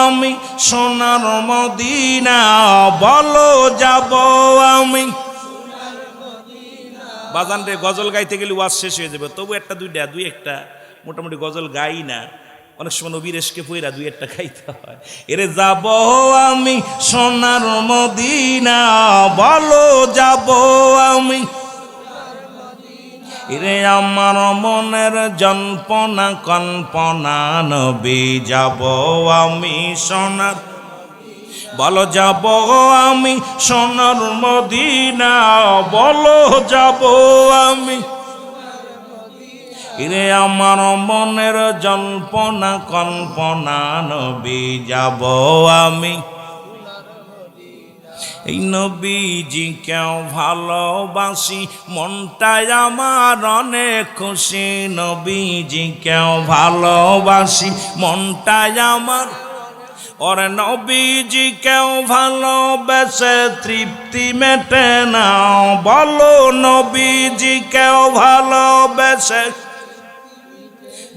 আমি সোনার মদিনা, বলো যাব আমি। বাজান রে গজল গাইতে গেলে ওয়াজ শেষ হয়ে যাবে, তবু একটা দুই একটা মোটামুটি গজল গাই না, অনেক সময় নবীর এসকে পইরা দুই একটা খাইতে হয়। এরে যাব আমি সোনার মদিনা, বলো যাব আমি। এরে আমার মনের জল্পনা কল্পনা, নবী যাব আমি সোনার, বলো যাব আমি সোনার মদিনা, বলো যাব আমি। এরে আমার মনের জল্পনা কল্পনা, নবী যাব আমি। এই নবীজি কেউ ভালোবাসি, মনটাই আমার অনেক খুশি। নবীজি কেউ ভালোবাসি, মনটাই আমার। ওরে নবীজি কেউ ভালোবেসে তৃপ্তি মেটে না, বলো নবীজি কেউ ভালোবেসে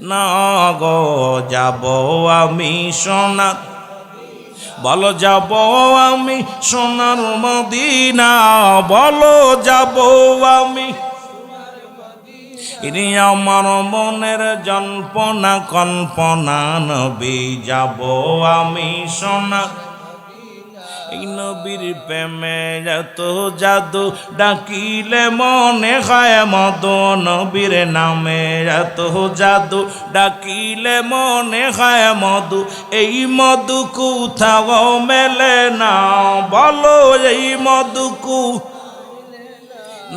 না গো, যাব আমি সোনার, বলো যাব আমি সোনার মদিনা, বলো যাব আমি। ইনি আমার মনের জল্পনা কল্পনা, নবী যাব আমি সোনার। এই নবীর প্রেমে এত জাদু, ডাকিলে মনে হয় মধু। নবীর নামে এত জাদু, ডাকিলে মনে হয় মধু। এই মধু কোথাও মেলে না, বলো এই মধু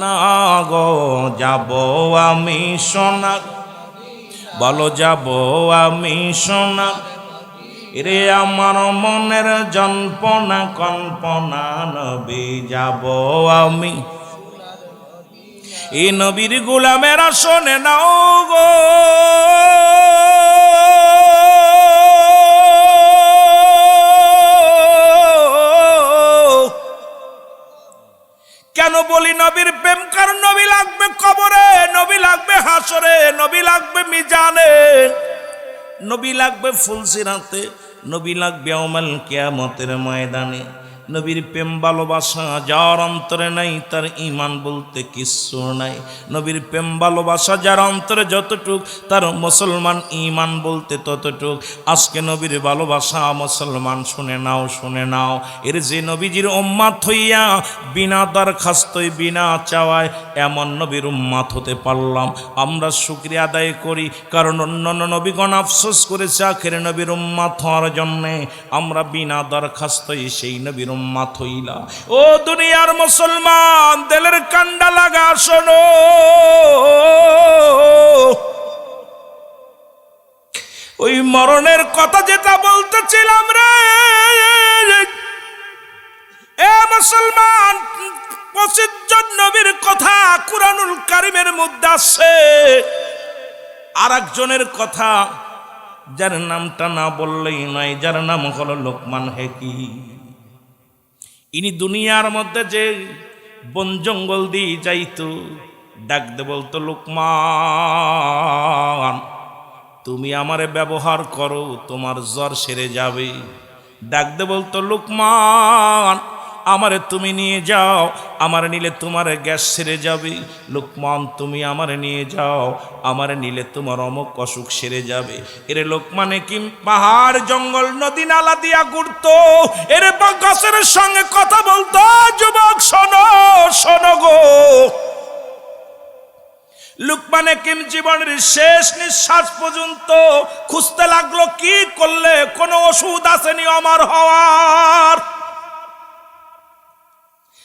না গো, যাব আমি সোনার, বলো যাব আমি সোনার। রে আমার মনের জল্পনা কল্পনা, নবী যাব আমি। এই নবীর গোলামেরা শোনে নাও গো, কেন বলি নবীর প্রেম? কারণ নবী লাগবে কবরে, নবী লাগবে হাসরে, নবী লাগবে মিজানে, নবী লাগবে ফুলসিরাতে, নবী লাগবে ইয়াউমাল কিয়ামতের ময়দানে। নবীর প্রেম ভালোবাসা যার অন্তরে নাই তার ঈমান বলতে কিচ্ছু নাই। নবীর প্রেম ভালোবাসা যার অন্তরে যতটুক তার মুসলমান ঈমান বলতে ততটুক। আজকে নবীর ভালোবাসা মুসলমান শুনে নাও, শুনে নাও। এর যে নবীজির উম্মত হইয়া বিনা দরখাস্তই বিনা চাওয়ায় এমন নবীর উম্মত হতে পারলাম, আমরা শুকরিয়া আদায় করি। কারণ অন্যান্য নবীগণ আফসোস করেছে আখের নবীর উম্মত হওয়ার জন্যে, আমরা বিনা দরখাস্তই সেই নবীর উম্মত হইলাম। ও দুনিয়ার মুসলমান, দিলের কান্ডা লাগা শোনো। ওই মরণের কথা যেটা বলতেছিলাম রে, এ মুসলমান, 25 জন নবীর কথা কুরআনুল কারীমের মধ্যে আছে। আর একজনের কথা যার নামটা না বললেই নয়, যার নাম হলো লোকমান হাকিম। ইনি দুনিয়ার মধ্যে যে বন জঙ্গল দিয়ে যাইতো, ডাকতে বলতো, লোকমান তুমি আমারে ব্যবহার করো, তোমার জ্বর সেরে যাবে। ডাকতে বলতো, লোকমান আমারে তুমি নিয়ে যাও, আমারে নিলে তোমার গ্যাস সেরে যাবে। লোকমান তুমি আমারে নিয়ে যাও, আমারে নিলে তোমার অমুক অসুখ সেরে যাবে। এরে লোকমানে কি পাহাড় জঙ্গল নদী নালা দিয়া ঘুরতো, এরে গাছের সঙ্গে কথা বলতো। যুবক শোনো, শোনো গো, লুকমান হাকিম জীবনের শেষ নিঃশ্বাস পর্যন্ত খুঁজতে লাগলো কি করলে কোনো ওষুধ আসেনি আমার হওয়ার।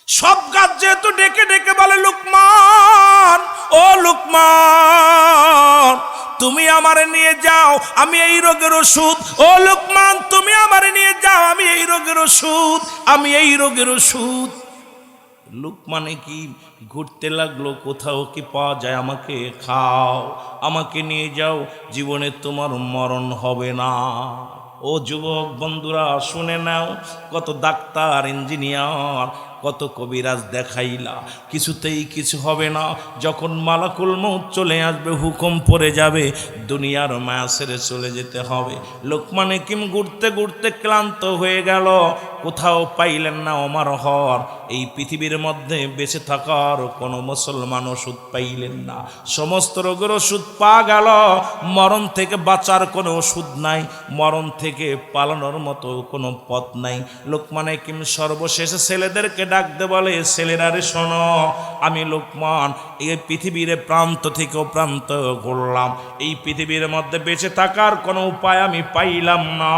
সব গাছ যেহেতু ডেকে ডেকে বলে, লোকমান ও লোকমান তুমি আমারে নিয়ে যাও, আমি এই রোগের ওষুধ। ও লোকমান তুমি আমারে নিয়ে যাও, আমি এই রোগের ওষুধ, আমি এই রোগের ওষুধ। লোকমান কি ঘুরতে লাগলো, কোথাও কি পাওয়া যায়, আমাকে খাও, আমাকে নিয়ে যাও, জীবনে তোমার মরণ হবে না। ও যুবক বন্ধুরা শুনে নাও, কত ডাক্তার ইঞ্জিনিয়ার কত কবিরাজ দেখাইলা, কিছুতেই কিছু হবে না। যখন মালাকুল মউত চলে আসবে, হুকুম পড়ে যাবে, দুনিয়ার মায়া ছেড়ে চলে যেতে হবে। লোকমান হাকিম ঘুরতে ঘুরতে ক্লান্ত হয়ে গেল, কোথাও পাইলেন না ওমর হর। এই পৃথিবীর মধ্যে বেঁচে থাকার কোনো মুসলমান ওষুধ পাইলেন না। সমস্ত রোগের ওষুধ পাওয়া গেল, মরণ থেকে বাঁচার কোনো ওষুধ নাই, মরণ থেকে পালানোর মতো কোনো পথ নাই। লোকমান হাকিম সর্বশেষে ছেলেদেরকে ডাকতে বলে, ছেলেরা রে শোনো, আমি লোকমান এই পৃথিবীর প্রান্ত থেকে প্রান্ত ঘুরলাম, এই পৃথিবীর মধ্যে বেঁচে থাকার কোনো উপায় আমি পাইলাম না।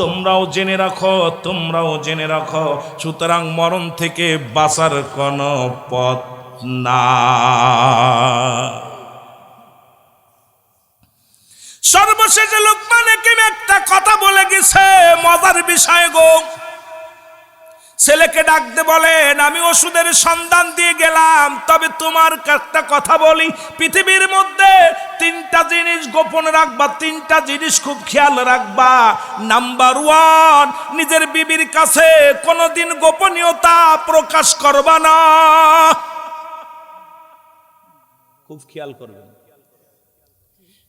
তোমরাও জেনে রাখো, তোমরাও জেনে রাখো, সুতরাং মরণ থেকে বাঁচার কোনো পথ না। সর্বশেষে লোকমান হাকিম একটা কথা বলে গেছে, মজার বিষয় গো। ছেলেকে ডাকতে বলেন, আমি ওষুধের সন্ধান দিয়ে গেলাম, তবে তোমার একটা কথা বলি, পৃথিবীর মধ্যে 3টা জিনিস গোপন রাখবা, 3টা জিনিস খুব খেয়াল রাখবা। নাম্বার 1, নিজের বিবির কাছে কোনোদিন গোপনীয়তা প্রকাশ করবা না। খুব খেয়াল করবেন,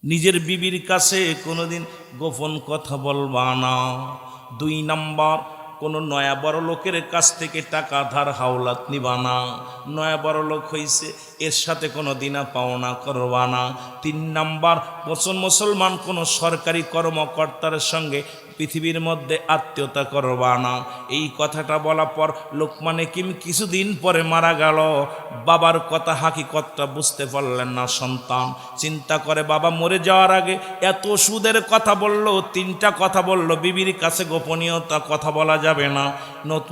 নিজের বিবির কাছে কোনোদিন গোপন কথা বলবা না। 2 নাম্বার, কোনো নয়া বড় লোকের কাছ থেকে টাকা ধার হাওলাত নিবা না। নয়া বড় লোক হইছে, এর সাথে কোনো দিনা পাওনা করবা না। 3 নাম্বার, মুসলমান কোনো সরকারি কর্মকর্তার সঙ্গে পৃথিবীর মধ্যে আত্মীয়তা করবা না। এই কথাটা বলার পর লোকমান হাকিম কিছুদিন পরে মারা গেল। বাবার কথা হাকিকতটা বুঝতে পারলেন না সন্তান। চিন্তা করে, বাবা মরে যাওয়ার আগে এত সুদের কথা বলল, 3টা কথা বলল, বিবির কাছে গোপনীয়তা কথা বলা যাবে না,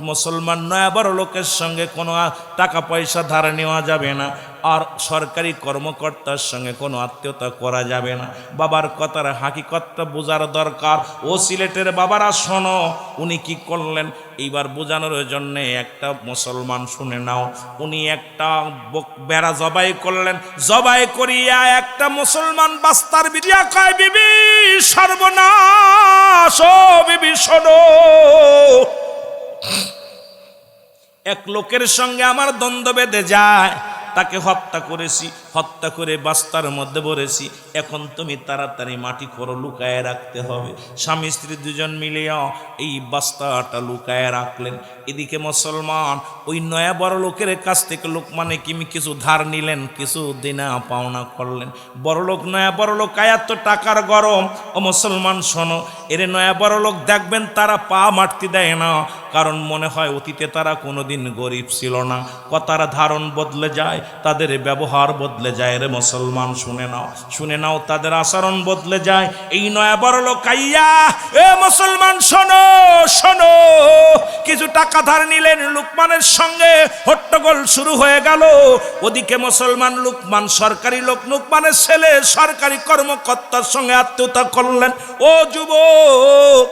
মুসলমান নয়া বড় লোকের সঙ্গে কোনো টাকা পয়সা ধার নেওয়া যাবে না, আর সরকারি কর্মকর্তার সঙ্গে কোনো আত্মীয়তা করা যাবে না। বাবার কথার হাকিকতটা বোঝার দরকার। ও সিলেটের বাবারা শোনো, উনি কি করলেন এইবার বোঝানোর জন্যে একটা মুসলমান শুনে নাও। উনি একটা বেড়া জবাই করলেন, জবাই করিয়া একটা মুসলমান বাস্তার বিটিয়া কয়, বিবি সর্বনাশ, ও বিবি শোনো, এক লোকের সঙ্গে আমার দ্বন্দ্ব বেঁধে যায়, তাকে হত্যা করেছি, হত্যা করে বস্তার মধ্যে ভরেছি, এখন তুমি তাড়াতাড়ি মাটি করো, লুকায় রাখতে হবে। স্বামী স্ত্রী দুজন মিলিয়া এই বস্তাটা লুকায় রাখলেন। এদিকে মুসলমান ওই নয়া বড় লোকের কাছ থেকে লোকমান হাকিম কিছু ধার নিলেন, কিছু দেনা পাওনা করলেন। বড় লোক, নয়া বড় লোক, আয়াত তো টাকার গরম। ও মুসলমান শোনো, এর নয়া বড় লোক দেখবেন তারা পা মারতে দেয় না, কারণ মনে হয় অতীতে তারা কোনোদিন গরিব ছিল না। কথার ধারণ বদলে যায়, তাদের ব্যবহার বদলে যায়। রে মুসলমান শুনে নাও, শুনে নাও, তাদের আচরণ বদলে যায়। এই নয়া বড় লোক আইয়া, এ মুসলমান শোনো শোনো, কিছু টাকা ধার নিলেন, লুকমানের সঙ্গে হট্টগোল শুরু হয়ে গেল। ওদিকে মুসলমান লুকমান সরকারি লোক, লুকমানের ছেলে সরকারি কর্মকর্তার সঙ্গে আত্মীয়তা করলেন। ও যুবক,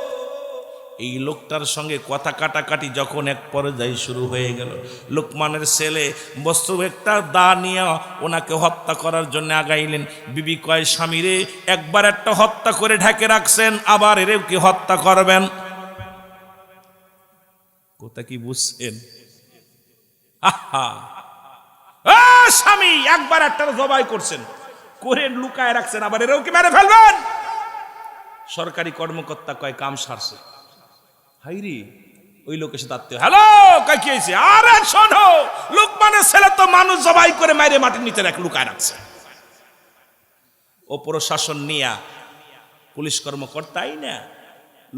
এই লোকটার সঙ্গে কথা কাটাকাটি যখন এক পর্যায়ে শুরু হয়ে গেল, লোকমানের ছেলে বস্তু একটা দা নিয়ে ওনাকে হত্যা করার জন্য আগাইলেন। বিবি কয়, স্বামীরে একবার একটা হত্যা করে ঢেকে রাখছেন, আবার এরেও কি হত্যা করবেন? কথা কি বুঝছেন? আহা, স্বামী একবার একটা জবাই করছেন, করে লুকায় রাখছেন, আবার এরেও কি মেরে ফেলবেন? সরকারি কর্মকর্তা কয়, কাম সারছে। হাইরি, ওই লোকের সাথে আত্মীয়, হ্যালো, কয় কি হয়েছে? আরে শোনো, লুকমানের ছেলে তো মানুষ জবাই করে মাইরে মাটির নিচে লুকায় রাখছে। ও প্রশাসন নিয়া পুলিশ কর্মকর্তাই না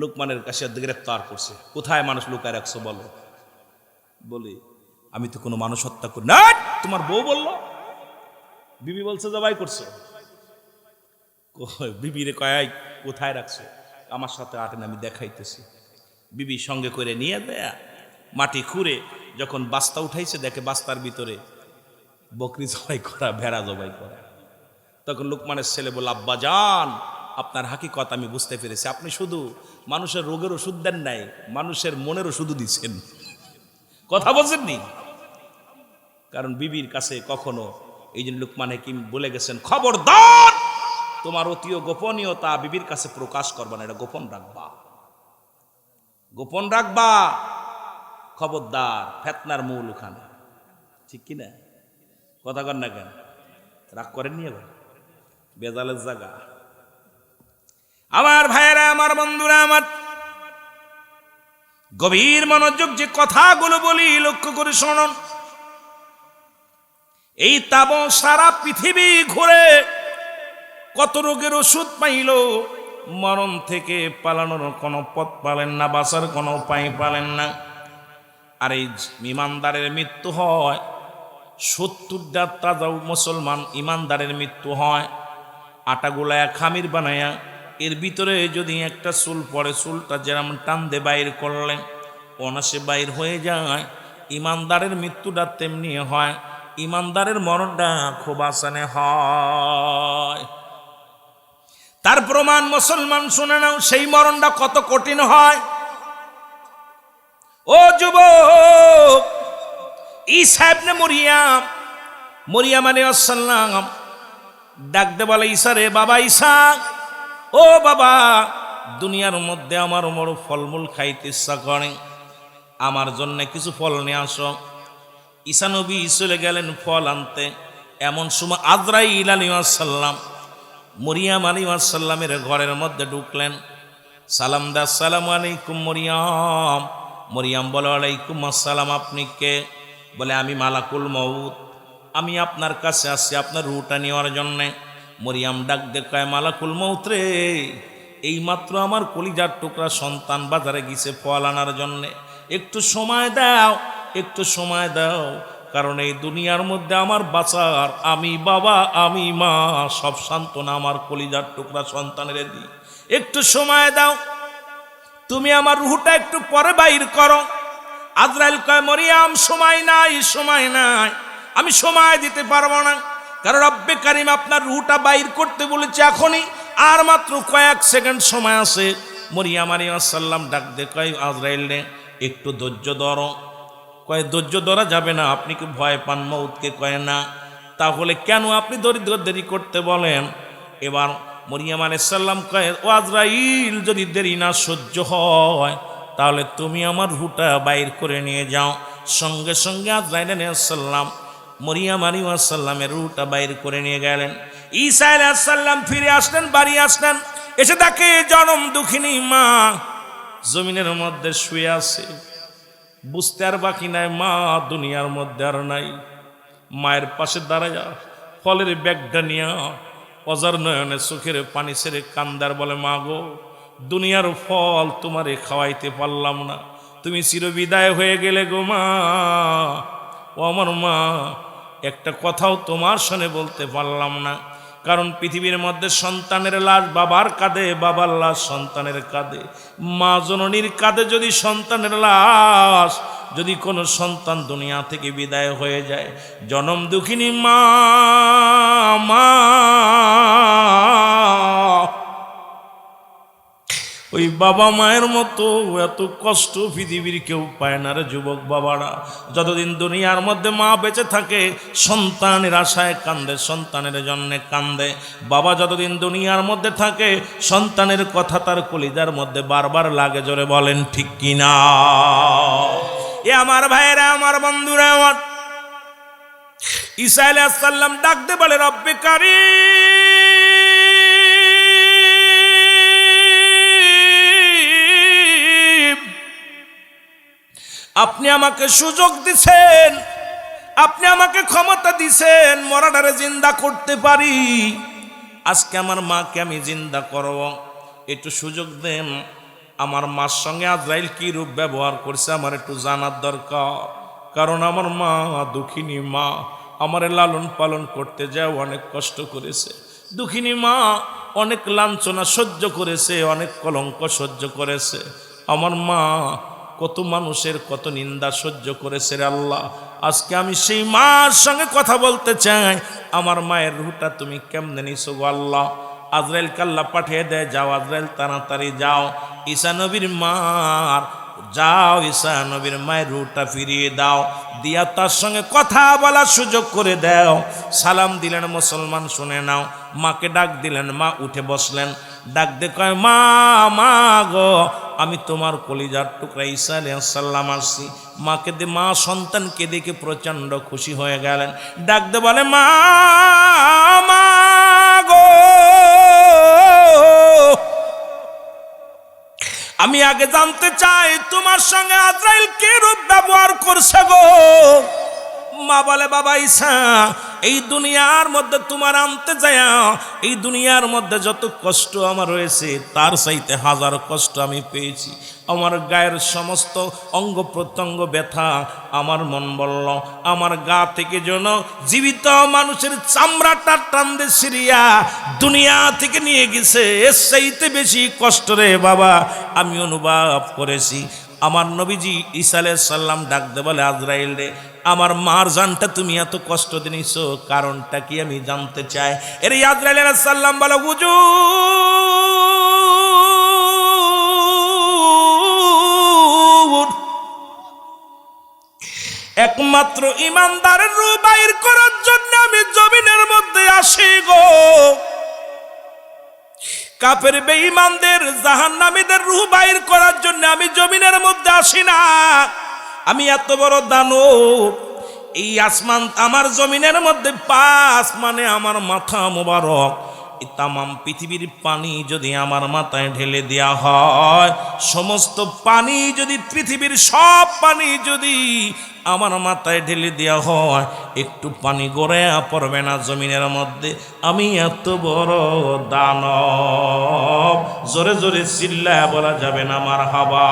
লুকমানের কাছে গ্রেফতার করছে। কোথায় মানুষ লুকায় রাখছো বলো? বলি, আমি তো কোনো মানুষ হত্যা করি না। তোমার বউ বললো, বিবি বলছে জবাই করছো। বিবিরে কয়, কোথায় রাখছো? আমার সাথে আটেন, আমি দেখাইতেছি। বিবি সঙ্গে করে নিয়ে দেয়া মাটি খুঁড়ে যখন বাস্তা উঠাইছে, দেখে বাস্তার ভিতরে বকরি জবাই করা, ভেড়া জবাই করা। তখন লুকমানের ছেলে বলল, আব্বা জান, আপনার হাকিকত আমি বুঝতে পেরেছি। আপনি শুধু মানুষের রোগের ওষুধ দেন নাই, মানুষের মনের ওষুধও দিচ্ছেন। কথা বলছেননি? কারণ বিবির কাছে কখনো, এই জন্য লুকমান হাকিম বলে গেছেন, খবরদার তোমার অতীয় গোপনীয়তা বিবির কাছে প্রকাশ করবা না, এটা গোপন রাখবা, গোপন রাখবা, খবরদার। ফেতনার মূল ওখানে, ঠিক কিনা? কথা কর না কেন? রাগ করেননি? এবার বেজালের জায়গা। আমার ভাইয়েরা, আমার বন্ধুরা, আমার গভীর মনোযোগ যে কথাগুলো বলি লক্ষ্য করে শুনুন। এই তাব সারা পৃথিবী ঘুরে কত রোগের ওষুধ পাইল, মরণ থেকে পালানোর কোনো পথ পালেন না, বাঁচার কোনো উপায় পালেন না। আর এই ইমানদারের মৃত্যু হয় 70টা তাজাও মুসলমান ইমানদারের মৃত্যু হয়। আটা গুলায়া খামির বানায়া এর ভিতরে যদি একটা চুল পড়ে, চুলটা যেরকম টান দিয়ে বাইর করলেন অনাসে বাইর হয়ে যায়। ইমানদারের মৃত্যুটা তেমনি হয়, ইমানদারের মরণটা খুব আসানে হয়। তার প্রমাণ মুসলমান শুনে নাও, সেই মরণটা কত কঠিন হয়। ও যুবক, ঈসা ইবনে মরিয়াম, মরিয়াম আলাইহিস সালাম ডাক দে বলে, ঈসা রে বাবা, ঈসা ও বাবা, দুনিয়ার মধ্যে আমার বড় ফলমূল খাইতে ইচ্ছা করে, আমার জন্য কিছু ফল নিয়ে আসো। ঈসা নবী চলে গেলেন ফল আনতে। এমন সময় আজরাইল আলাইহিস সালাম মরিয়াম আলাইহিস সালামের ঘরের মধ্যে ঢুকলেন। সালাম দা, আসসালামু আলাইকুম মরিয়াম। মরিয়াম বলে, ওয়ালাইকুম আসসালাম। আপনি কে? বলে, আমি মালাকুল মউত, আমি আপনার কাছে আসছি আপনার রুহটা নেওয়ার জন্যে। মরিয়াম ডাক দেখায়, মালাকুল মউত রে, এইমাত্র আমার কলিজার টুকরা সন্তান বাজারে গেছে ফল আনার জন্যে, একটু সময় দাও, একটু সময় দাও, কারণ এই দুনিয়ার মধ্যে আমার বাঁচার, আমি বাবা আমি মা সব সান্ত্বনা আমার কলিজার টুকরা সন্তানের দিই, একটু সময় দাও, তুমি আমার রুহটা একটু পরে বাইর করো। আজরাইল কয়, মরিয়াম সময় নাই, সময় নাই, আমি সময় দিতে পারবো না, কারণ রব্বে কারিম আপনার রুহটা বাইর করতে বলেছে এখনই, আর মাত্র কয়েক সেকেন্ড সময় আছে। মরিয়াম আলাইহিস সালাম ডাক দে কয়, আজরাইল রে একটু ধৈর্য ধরো। কয়, ধৈর্য ধরা যাবে না, আপনি কি ভয় পান মউতকে? কয় না। তাহলে কেন আপনি দেরি করতে বলেন? এবার মরিয়াম আলাইহিস সালাম কয়, ও আজরাইল, যদি দেরি না সহ্য হয় তাহলে তুমি আমার রুহটা বাইর করে নিয়ে যাও। সঙ্গে সঙ্গে আজরাইল আলাইহিস সালাম মরিয়াম আলাইহিস সালামের রূহটা বাইর করে নিয়ে গেলেন। ঈসা আলাইহিস সালাম ফিরে আসলেন, বাড়ি আসলেন, এসে তাকে জনম দুঃখিনী মা জমিনের মধ্যে শুয়ে আছে। বুঝতে আর বাকি নাই মা দুনিয়ার মধ্যে আর নাই। মায়ের পাশে দাঁড়ায়া ফলের ব্যাগটা নিয়া অজার নয়নে চোখের পানি ছেড়ে কান্দার বলে, মা গো, দুনিয়ার ফল তোমারে খাওয়াইতে পারলাম না, তুমি চিরবিদায় হয়ে গেলে গো মা। ও আমার মা, একটা কথাও তোমার সঙ্গে বলতে পারলাম না, কারণ পৃথিবীর মধ্যে সন্তানের লাশ বাবার কাঁধে, বাবার লাশ সন্তানের কাঁধে, মা জননীর কাঁধে যদি সন্তানের লাশ, যদি কোনো সন্তান দুনিয়া থেকে বিদায় হয়ে যায়, জনম দুঃখিনী মা মা ওই বাবা মায়ের মতো এত কষ্ট পৃথিবীর কেউ পায় না রে যুবক বাবারা। যতদিন দুনিয়ার মধ্যে মা বেঁচে থাকে সন্তানের আশায় কান্দে, সন্তানের জন্যে কান্দে। বাবা যতদিন দুনিয়ার মধ্যে থাকে সন্তানের কথা তার কলিজার মধ্যে বারবার লাগে। জোরে বলেন ঠিক কিনা? এ আমার ভাইয়েরা, আমার বন্ধুরা, আমার ঈসা আলাইহিস সালাম ডাকতে বলে, রব্বে কারীম, আপনি আমাকে সুযোগ দিছেন, আপনি আমাকে ক্ষমতা দিছেন মরাটারে জিন্দা করতে পারি। আজকে আমার মাকে আমি জিন্দা করব, একটু সুযোগ দেন। আমার মার সঙ্গে আজরাইল কি রূপ ব্যবহার করছে আমার একটু জানার দরকার। কারণ আমার মা দুঃখিনী মা, আমারে লালন পালন করতে যাও অনেক কষ্ট করেছে। দুঃখিনী মা অনেক লাঞ্ছনা সহ্য করেছে, অনেক কলঙ্ক সহ্য করেছে। আমার মা কত মানুষের কত নিন্দা সহ্য করেছে রে আল্লাহ। আজকে আমি সেই মার সঙ্গে কথা বলতে চাই। আমার মায়ের রূহটা তুমি কেমনে নিছো গো আল্লাহ? আজরাইল কাল্লা পাঠিয়ে দেয়, যাও আজরাইল তাড়াতাড়ি যাও, ঈসা নবীর মার যাও, ঈসা নবীর মায়ের রূহটা ফিরিয়ে দাও, দিয়া তার সঙ্গে কথা বলার সুযোগ করে দাও। সালাম দিলেন মুসলমান, শুনে নাও। মাকে ডাক দিলেন, মা উঠে বসলেন, ডাক দে কয়, মা মা গো, আমি তোমার কলিজার টুকরা ঈসা আলাইহিস সালাম আসছি। মাকে দে, মা সন্তানকে দেখে প্রচণ্ড খুশি হয়ে গেলেন। ডাক দে বলে, মা মা গো, আমি আগে জানতে চাই তোমার সঙ্গে আজরাইল কি রূপ ব্যবহার করছে গো? মা বলে, বাবা ঈসা, এই দুনিয়ার মধ্যে তোমার আনতে যায়, এই দুনিয়ার মধ্যে যত কষ্ট আমার রয়েছে তার চাইতে হাজার কষ্ট আমি পেয়েছি। আমার গায়ের সমস্ত অঙ্গ প্রত্যঙ্গ ব্যথা। আমার মন বলল আমার গা থেকে যেন জীবিত মানুষের চামড়াটা টানতে সিরিয়া দুনিয়া থেকে নিয়ে গেছে। এর চাইতে বেশি কষ্ট রে বাবা আমি অনুভব করেছি। আমার নবীজি ঈসা আলাইহিস সালাম ডাকতে বলে, আজরাইল রে, আমার মার জানটা তুমি এত কষ্ট দিনিছো, কারণটা কি আমি জানতে চাই। এর আজরাইল আলাইহিস সালাম বলে, হুজুর, একমাত্র ইমানদারের রূহ বাইর করার জন্য আমি জমিনের মধ্যে আসি গো। কাফের বেঈমানদের জাহান্নামীদের রূহ বাইর করার জন্য আমি জমিনের মধ্যে আসি না। আমি এত বড় দানব, এই আসমান আমার জমিনের মধ্যে পাস মানে আমার মাথা মোবারক, এই তামাম পৃথিবীর পানি যদি আমার মাথায় ঢেলে দেওয়া হয়, সমস্ত পানি যদি পৃথিবীর সব পানি যদি আমার মাথায় ঢেলে দেওয়া হয়, একটু পানি গড়ে পড়বে না জমিনের মধ্যে। আমি এত বড় দানব। জোরে জোরে চিল্লায় বলা যাবে না মারহাবা,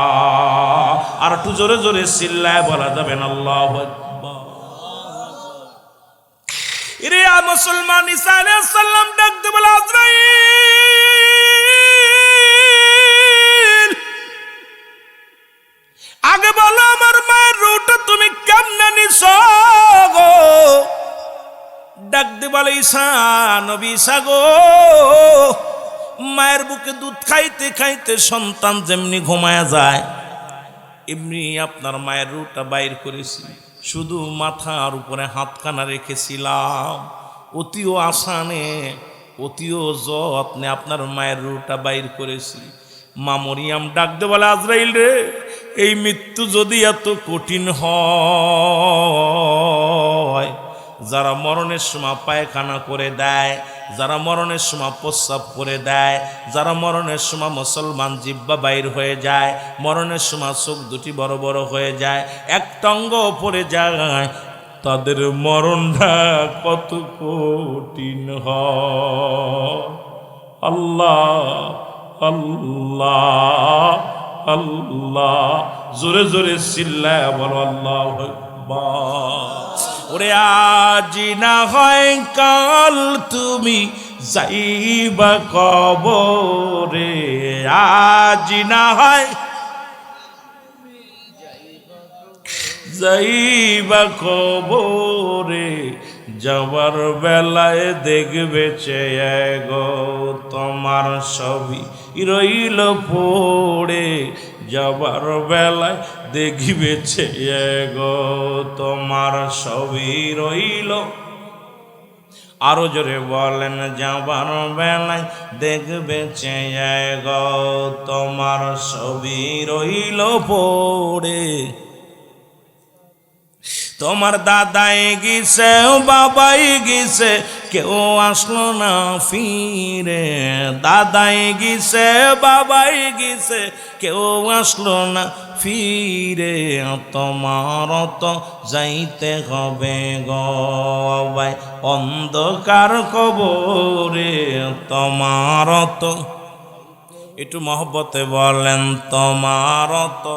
আর একটু জোরে জোরে চিল্লায় বলা যাবে না আল্লাহু আকবার। রে মুসলমান, ঈসা আলাইহিস সালাম ডাকতে বলে, আজরাইল, আগে বলো আমার মায়ের রূহটা তুমি কেমনে নিছো গো? ডাকতে বলে, ঈসা নবী ঈসা গো, মায়ের বুকে দুধ খাইতে খাইতে সন্তান যেমনি ঘুমায়া যায় এমনি আপনার মায়ের রূহটা বাইর করেছি। শুধু মাথার উপরে হাতখানা রেখেছিলাম, অতিও আসানে অতিও যত্নে আপনার মায়ের রূহটা বাইর করেছি। মা মরিয়াম ডাকতে বলে, আজরাইল রে, এই মৃত্যু যদি এত কঠিন হয় যারা মরণের সময় পায়খানা করে দেয়, যারা মরণের সময় প্রস্রাব করে দেয়, যারা মরণের সময় মুসলমান জিহ্বা বাইর হয়ে যায়, মরণের সময় চোখ দুটি বড় বড় হয়ে যায়, একটা অঙ্গ পড়ে যায়, তাদের মরণটা কত কঠিন হয়। আল্লাহ আল্লাহ আল্লাহ, জোরে জোরে চিল্লায় বলো আল্লাহু আকবার। ওরে আজি না হয় কাল তুমি যাইবা কবরে, আজি না হয় যাইবা কবরে, যাবার বেলায় দেখবে চেয়ে গো তোমার ছবি রইল পড়ে, যাবার বেলায় দেখবে চেয়ে গো তোমার ছবি রইল। আরো জোরে বলেন, যাবার বেলায় দেখবে চেয়ে গো তোমার ছবি রইল পড়ে। তোমার দাদাই গেছে বাবাই গেছে কেউ আসলো না ফিরে, দাদাই গেছে বাবাই গেছে কেউ আসলো না ফিরে, তোমার তো যাইতে হবে গো ভাই অন্ধকার কবরে, তোমার তো, একটু মহব্বতে বলেন, তোমার তো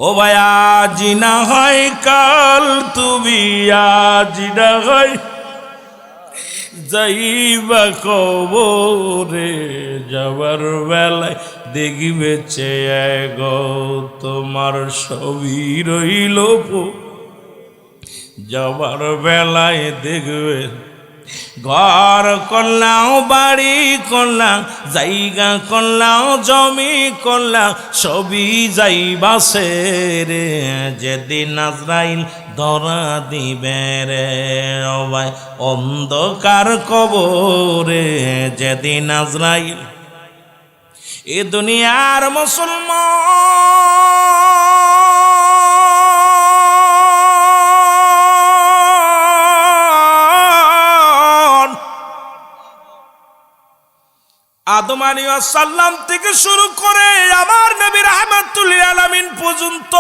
ও ভাই আজি না হয় কাল তুমি, আজি না হয় যাইবা কবরে, যাবার বেলায় দেখবে চেয়ে গো তোমার ছবি রইল, যাবার বেলায় দেখবে ঘর করলাম বাড়ি করলাম জায়গা করলাম জমি করলাম সবই যাইবাসে রে, যেদিন আজরাইল ধরা দিবে রে ভাই অন্ধকার কবরে, যেদিন আজরাইল। এ দুনিয়ার আদম আলাইহিস সালাম থেকে শুরু করে আমার নবী রাহমাতুল লিল আলামিন পর্যন্ত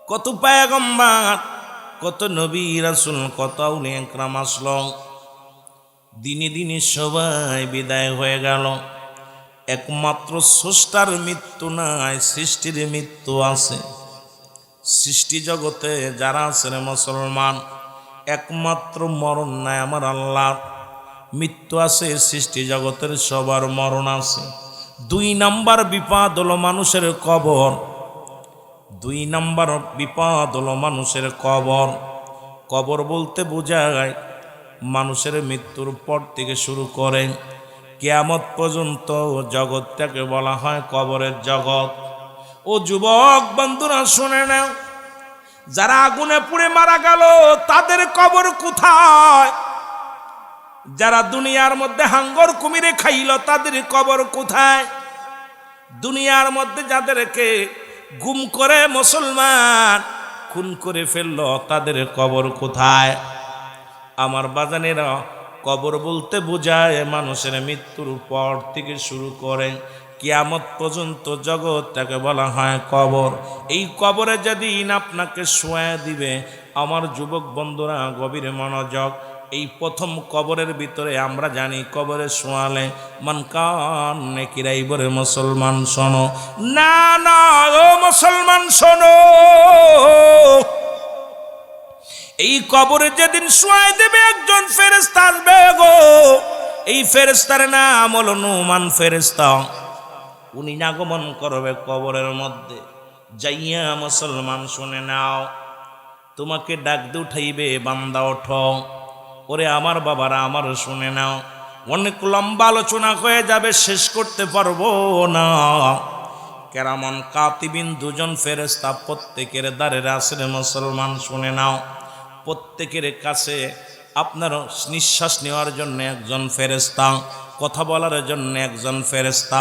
কত পয়গম্বর, কত নবী রাসূল, কত আউলিয়া একরাম আসলো, দিনে দিনে সবাই বিদায় হয়ে গেল। একমাত্র স্রষ্টার মৃত্যু নাই, সৃষ্টির মৃত্যু আছে। সৃষ্টি জগতে যারা আছেন মুসলমান, একমাত্র মরণ নাই আমার আল্লাহর, মৃত্যু আছে। সৃষ্টি জগতের সবার মরণ আছে। 2 নাম্বার বিপদ হলো মানুষের কবর। 2 নাম্বার বিপদ হলো মানুষের কবর। কবর বলতে বোঝায় মানুষের মৃত্যুর পর থেকে শুরু করে কিয়ামত পর্যন্ত জগৎটাকে বলা হয় কবরের জগৎ। ও যুবক বন্ধুরা শুনে নাও, যারা আগুনে পুড়ে মারা গেল তাদের কবর কোথায়? যারা দুনিয়ার মধ্যে হাঙ্গর কুমিরে খাইল তাদের কবর কোথায়? দুনিয়ার মধ্যে যাদেরকে গুম করে মুসলমান খুন করে ফেলল তাদের কবর কোথায়? আমার বাজানেরা, কবর বলতে বোঝায় মানুষের মৃত্যুর পর থেকে শুরু করে কিয়ামত পর্যন্ত জগৎটাকে বলা হয় কবর। এই কবরে যেদিন আপনাকে শোয়া দিবে, আমার যুবক বন্ধুরা গভীর মনোযোগ, এই প্রথম কবরের ভিতরে আমরা জানি কবরে শোয়ালে মানকান নেকিরাইবরে মুসলমান শোনো, না না ও মুসলমান শোনো, এই কবরে যেদিন শোয়া দেবে একজন ফেরেশতা আসবে গো। এই ফেরেশতার নাম হলো নুমান ফেরেশতা। উনি আগমন করবে কবরের মধ্যে। যাইয়া মুসলমান শুনে নাও, তোমাকে ডাক দিয়ে উঠাইবে, বান্দা ওঠো। ওরে আমার বাবারা, আমার শুনে নাও, অনেক লম্বা আলোচনা হয়ে যাবে, শেষ করতে পারবো না। কেরামন কাতিবিন 2 জন ফেরেশতা প্রত্যেকের দ্বারে আসলে মুসলমান শুনে নাও, প্রত্যেকের কাছে আপনার নিঃশ্বাস নেওয়ার জন্য একজন ফেরেশতা। কথা বলার জন্য একজন ফেরেশতা,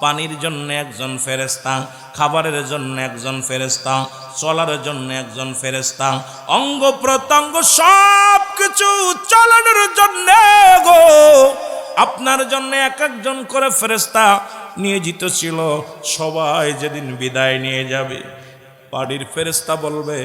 পানির জন্য একজন ফেরেশতা, খাবারের জন্য একজন ফেরেশতা, চলার জন্য একজন ফেরেশতা, অঙ্গ প্রত্যঙ্গ সব কিছু চালানোর জন্য গো আপনার জন্য এক একজন করে ফেরেশতা নিয়োজিত ছিল। সবাই যেদিন বিদায় নিয়ে যাবে, পানির ফেরেশতা বলবে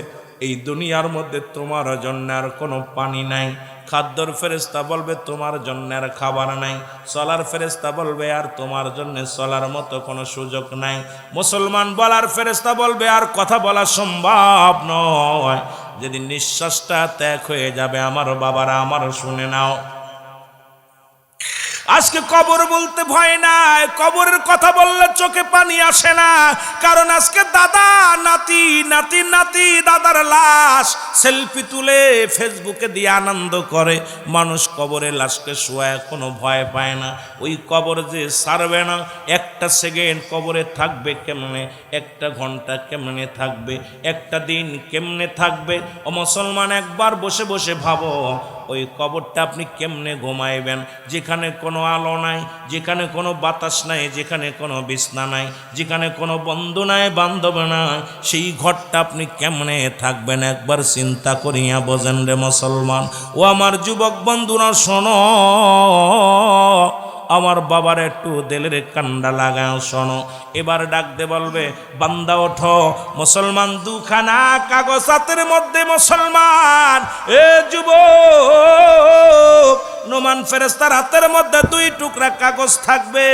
এই দুনিয়ার মধ্যে তোমার জন্য আর কোনো পানি নাই। খাদ্যর ফেরেশতা বলবে তোমার জন্য আর খাবার নাই। চলার ফেরেশতা বলবে আর তোমার জন্য চলার মতো কোনো সুযোগ নাই। মুসলমান বলার ফেরেশতা বলবে আর কথা বলা সম্ভব নয়। যেদিন নিঃশ্বাসটা ত্যাগ হয়ে যাবে আমার বাবারা আমার শুনে নাও, আজকে কবর বলতে ভয় নাই, কবরের কথা বললে চোখে পানি আসে না। কারণ আজকে দাদা নাতি, নাতি নাতি দাদার লাশ সেলফি তুলে ফেসবুকে দিয়ে আনন্দ করে মানুষ। কবরের লাশকে শোয়া কোনো ভয় পায় না। ওই কবর যে ছাড়বে না, একটা সেকেন্ড কবরে থাকবে কেমনে, একটা ঘন্টা কেমনে থাকবে, একটা দিন কেমনে থাকবে। ও মুসলমান একবার বসে বসে ভাবো, ওই কবরটা আপনি কেমনে ঘুমাইবেন, যেখানে কোনো আলো নাই, যেখানে কোনো বাতাস নাই, যেখানে কোনো বিছনা নাই, যেখানে কোনো বন্ধু নাই বান্ধব নাই, সেই ঘরটা আপনি কেমনে থাকবেন একবার চিন্তা করিয়া বোঝেন রে মুসলমান। ও আমার যুবক বন্ধুরা শোনো, আমার বাবার একটু দিলের কান্ডা লাগাও শোনো। এবার ডাক দে বলবে বান্দা ওঠো। মুসলমান দুখানা কাগজ হাতের মধ্যে, মুসলমান এ যুবক নোমান ফেরেশতার হাতের মধ্যে দুই টুকরা কাগজ থাকবে।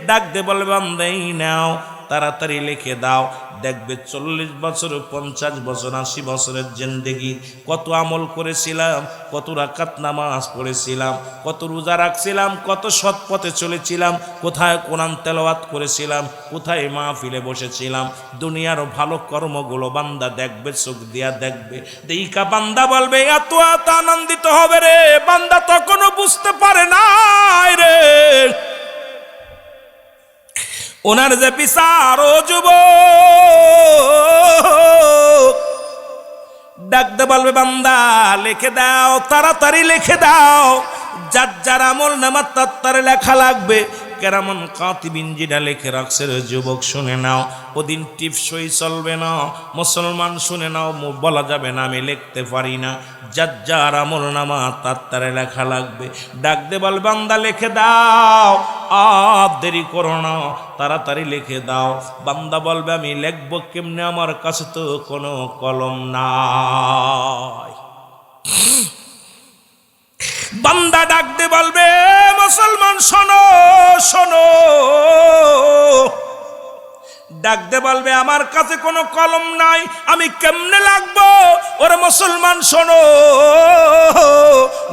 ডাক দে বলবে বান্দা এই নাও, তাড়াতাড়ি লিখে দাও। দেখবে 40 বছর, 50 বছর, 80 বছরের জিন্দেগি কত আমল করেছিলাম, কত রাকাত নামাজ পড়েছিলাম, কত রোজা রাখছিলাম, কত সৎ পথে চলেছিলাম, কোথায় কোরআন তেলাওয়াত করেছিলাম, কোথায় মাহফিলে বসেছিলাম। দুনিয়ার ভালো কর্মগুলো বান্দা দেখবে, চোখ দিয়া দেখবে। দেইকা বান্দা বলবে এত এত আনন্দিত হবে রে। বান্দা তখনও বুঝতে পারে না রে ওনার যে বিচার। ও যুবক ডাকতে বলবে বান্দা লিখে দাও, তাড়াতাড়ি লিখে দাও। যার যার আমল নামা তার লেখা লাগবে। কেরামন কাতিবিন যেটা লিখে রাখছে রে যুবক শুনে নাও, ওদিন টিপসই চলবে না। মুসলমান শুনে নাও, বলা যাবে না আমি লিখতে পারি না। যার যার আমল নামা তার লেখা লাগবে। ডাক দে বল বান্দা লিখে দাও, আর দেরি করো না, তাড়াতাড়ি লিখে দাও। বান্দা বলবে আমি লিখবো কেমনে, আমার কাছে তো কোনো কলম নাই। বান্দা ডাক দে বলবে মুসলমান শোনো শোনো, ডাক দে বলবে আমার কাছে কোনো কলম নাই, আমি কেমনে লাগবো। ওরে মুসলমান শোনো,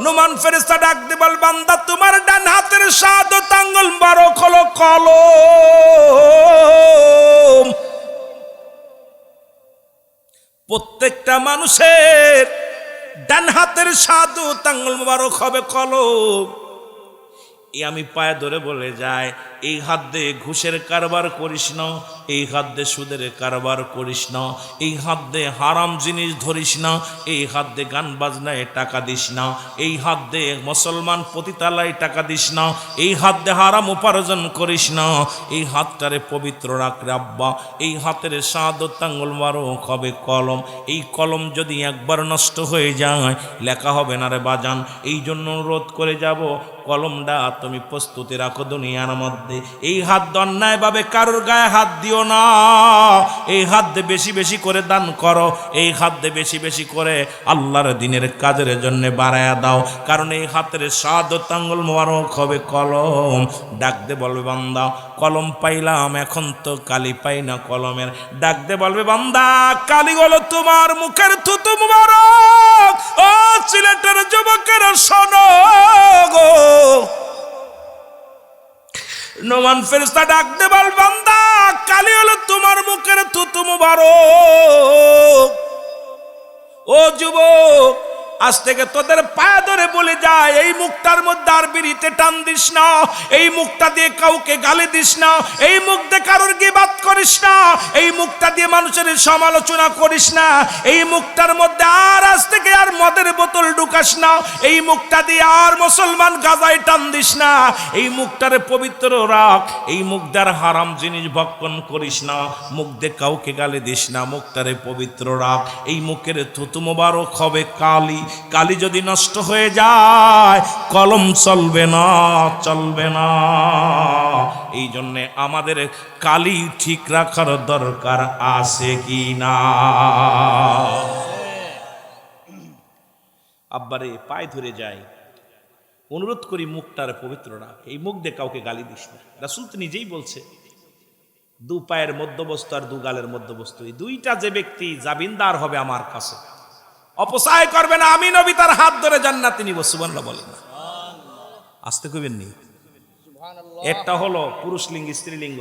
নুমান ফেরেশতা ডাক দে বল বান্দা তোমার ডান হাতের শাহাদাত আঙ্গুল মুবারক হলো কলম। প্রত্যেকটা মানুষের ডান হাতের শাহাদাত আঙ্গুল মুবারক হবে কলম। এই আমি পায়ে ধরে বলে যায়, এই হাত দিয়ে ঘুষের কারবার করিস না, এই হাত দিয়ে সুদের কারবার করিস না, এই হাত দিয়ে হারাম জিনিস ধরিস না, এই হাত দিয়ে গান বাজনায় টাকা দিস না, এই হাত দিয়ে মুসলমান পতিতালায় টাকা দিস না, এই হাত দিয়ে হারাম উপার্জন করিস না। এই হাতটারে পবিত্র রাখ রে আব্বা। এই হাতের শাহাদাত আঙ্গুল মুবারক হবে কলম। এই কলম যদি একবার নষ্ট হয়ে যায় লেখা হবে না রে বাজান। এই জন্য অনুরোধ করে যাব, কলমটা তুমি প্রস্তুতি রাখো দুনিয়ার মধ্যে। এই হাত অন্যায় ভাবে কারোর গায়ে হাত দিও না। এই হাত দিয়ে বেশি বেশি করে দান করো, এই হাত দিয়ে বেশি বেশি করে আল্লাহর দিনের কাজের জন্য বাড়ায়া দাও। কারণ এই হাতের শাহাদাত আঙ্গুল মুবারক হবে কলম। ডাক দে বলবে বান্দা কলম পাইলাম, এখন তো কালি পাই না কলমের। ডাক দে বলবে বান্দা কালি হলো তোমার মুখের থুতু মুবারক। ও সিলেটের যুবকেরা শোনো গো, নোমান ফেরেশতা ডাক দে বল বান্দা কালি হলো তোমার মুখের থুতু মুবারক। ও যুবক আজ থেকে তোদের পায়ে ধরে বলে যায়, এই মুখটার মধ্যে আর বিড়িতে টান দিস না, এই মুখটা দিয়ে কাউকে গালি দিস না, এই মুখ দিয়ে কারোর গীবাত করিস না, এই মুখটা দিয়ে মানুষের সমালোচনা করিস না, এই মুখটার মধ্যে আর আজ থেকে আর মদের বোতল ঢুকাস না, এই মুখটা দিয়ে আর মুসলমান গাজায় টান দিস না, এই মুখটারে পবিত্র রাখ, এই মুখ দ্বারা হারাম জিনিস ভক্ষণ করিস না, মুখ দিয়ে কাউকে গালি দিস না, মুখটারে পবিত্র রাখ। এই মুখের থুতু মোবারক হবে কালি, কালি যদি নষ্ট হয়ে যায় কলম চলবে না, চলবে না। এই জন্যে আমাদের কালি ঠিক রাখার দরকার আছে কি না? আব্বারে পায়ে ধরে যাই, অনুরোধ করি মুখটারে পবিত্র রাখ, এই মুখ দিয়ে কাউকে গালি দিস না। রাসূল তো নিজেই বলছে, দু পায়ের মধ্যবস্তু আর দু গালের মধ্যবস্তু, এই দুইটা যে ব্যক্তি জামিনদার হবে আমার কাছে, অপচয় করবে না, আমি নবী তার হাত ধরে জান্নাতে নিব। সুবহানাল্লাহ বলেন না? আসতে কইবেন নি? একটা হলো পুরুষ লিঙ্গ স্ত্রীলিঙ্গ,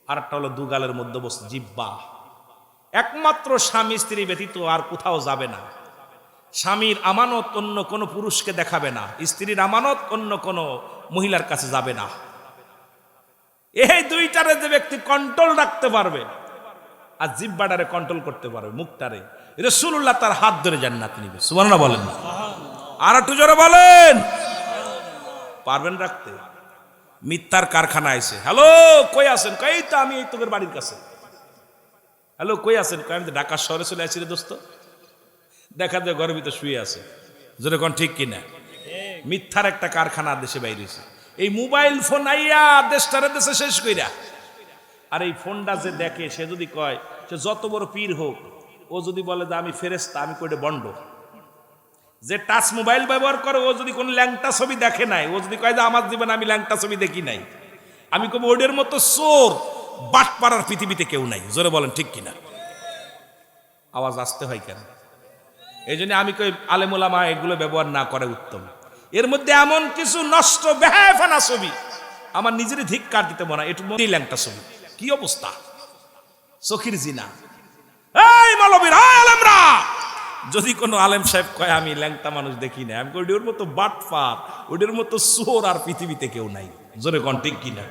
আর একটা হলো দু গালের মধ্যবস্তু জিহ্বা। একমাত্র স্বামী স্ত্রী ব্যতীত আর কোথাও যাবে না। স্বামীর আমানত অন্য কোনো পুরুষকে দেখাবে না, স্ত্রীর আমানত অন্য কোনো মহিলার কাছে যাবে না। এই দুইটারে যে ব্যক্তি কন্ট্রোল রাখতে পারবে আর জিহ্বাটারে কন্ট্রোল করতে পারবে, মুখটারে, রাসূলুল্লাহ তার হাত ধরে জান্নাতে নিবে। সুবহানাল্লাহ বলেন না? আর একটু জোরে বলেন, পারবেন রাখতে? মিথ্যার কারখানা আইছে, হ্যালো কই আছেন? কই তো আমি এই তোদের বাড়ির কাছে। হ্যালো কই আছেন? কই আমি তো ঢাকা শহরে চলে আসছি রে দোস্ত। দেখা যায় ঘরের ভিতরে শুয়ে আছে। জোরে কোন ঠিক কিনা? মিথ্যার একটা কারখানা দেশে বাইরে হয়েছে। এই মোবাইল ফোন আইয়া দেশটারে দেশে শেষ কইরা। আর এই ফোনটা যে দেখে সে যদি কয়, সে যত বড় পীর হোক, ও যদি বলে যে আমি ফেরেশতা, আমি কইটা বন্ড। যে টাচ মোবাইল ব্যবহার করে ও যদি কোনো ল্যাংটা ছবি দেখে নাই, ও যদি কয় যে আমার জীবনে আমি ল্যাংটা ছবি দেখি নাই, আমি কব ওদের মতো চোর বাটপাড়ার পৃথিবীতে কেউ নাই। জোরে বলেন ঠিক কিনা? আওয়াজ আসতে হয় কেন? এই জন্য আমি কই আলেম ওলামা এগুলো ব্যবহার না করে উত্তম। এর মধ্যে এমন কিছু নষ্ট বেহায়াফানা ছবি আমার নিজেরই ধিক্কার দিতে মনে হয়। এটু মধ্যেই ল্যাংটা ছবি, কি অবস্থা! চোখের জিনা। এই মালবীর, আলেমরা, যদি কোনো আলেম সাহেব কয় আমি ল্যাংটা মানুষ দেখি না, আমি কই ওর মতো বাটপার, ওদের মতো চোর আর পৃথিবীতে কেউ নাই। জোরে কোন ঠিক কিনা?